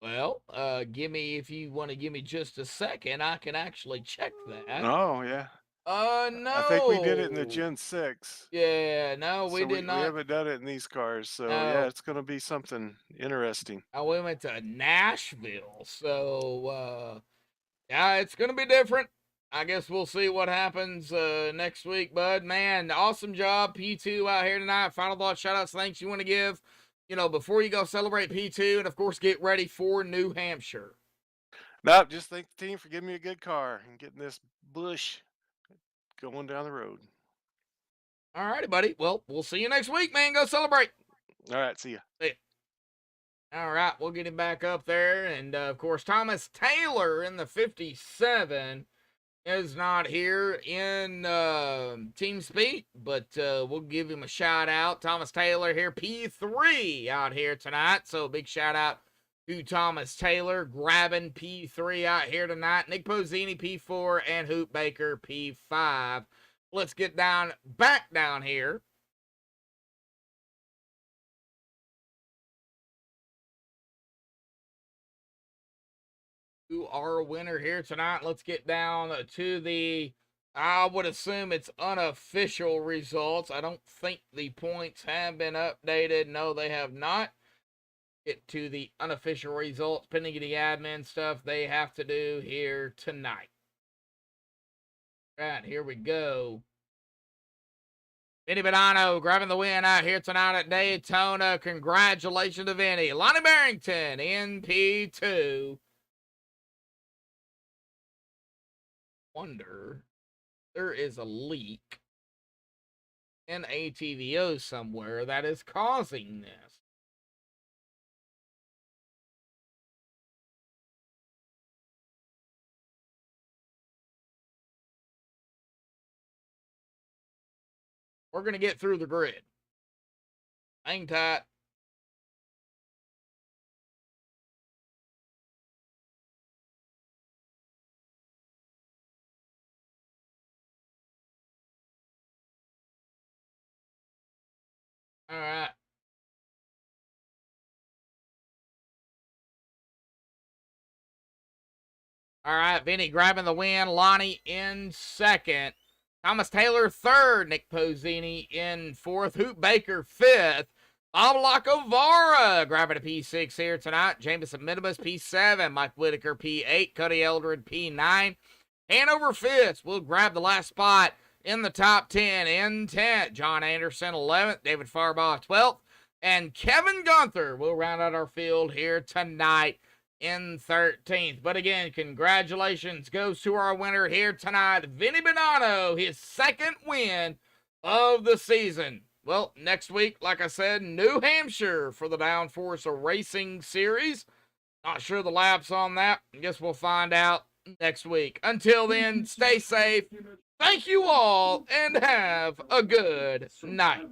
Well, if you want to give me just a second, I can actually check that. Oh, yeah. No. I think we did it in the Gen 6. Yeah, no, we did not. We haven't done it in these cars, so No. yeah, it's going to be something interesting. We went to Nashville, so yeah, it's going to be different. I guess we'll see what happens next week, bud. Man, awesome job, P2 out here tonight. Final thoughts, shout-outs, thanks you want to give, before you go celebrate P2, and, of course, get ready for New Hampshire. No, just thank the team for giving me a good car and getting this bush going down the road. All righty, buddy. Well, we'll see you next week, man. Go celebrate. All right, see ya. See ya. All right, we'll get him back up there. And, of course, Thomas Taylor in the 57 is not here in Team Speed, but we'll give him a shout out. Thomas Taylor here, P3 out here tonight. So big shout out to Thomas Taylor grabbing P3 out here tonight. Nick Pozzini, P4, and Hoop Baker, P5. Let's get back down here. To our winner here tonight. Let's get down to the, I would assume it's unofficial results. I don't think the points have been updated. No, they have not. Get to the unofficial results, pending the admin stuff they have to do here tonight. Right, here we go. Vinny Bonanno grabbing the win out here tonight at Daytona. Congratulations to Vinny. Lonnie Barrington in P2. Wonder there is a leak in ATVO somewhere that is causing this. We're going to get through the grid. Hang tight. All right. All right, Vinny grabbing the win. Lonnie in second. Thomas Taylor third. Nick Pozzini in fourth. Hoop Baker fifth. Bob Lacovara grabbing a P6 here tonight. Jameson Minimus P7. Mike Whitaker P8. Cody Eldred P9. Hanover Fist will grab the last spot in the top 10 in 10th. John Anderson 11th. David Farbaugh 12th. And Kevin Gunther will round out our field here tonight in 13th. But again, congratulations goes to our winner here tonight, Vinny Bonanno, his second win of the season. Well, next week, like I said, New Hampshire for the Downforce Racing Series. Not sure the laps on that. I guess we'll find out next week. Until then, stay safe. Thank you all, and have a good night.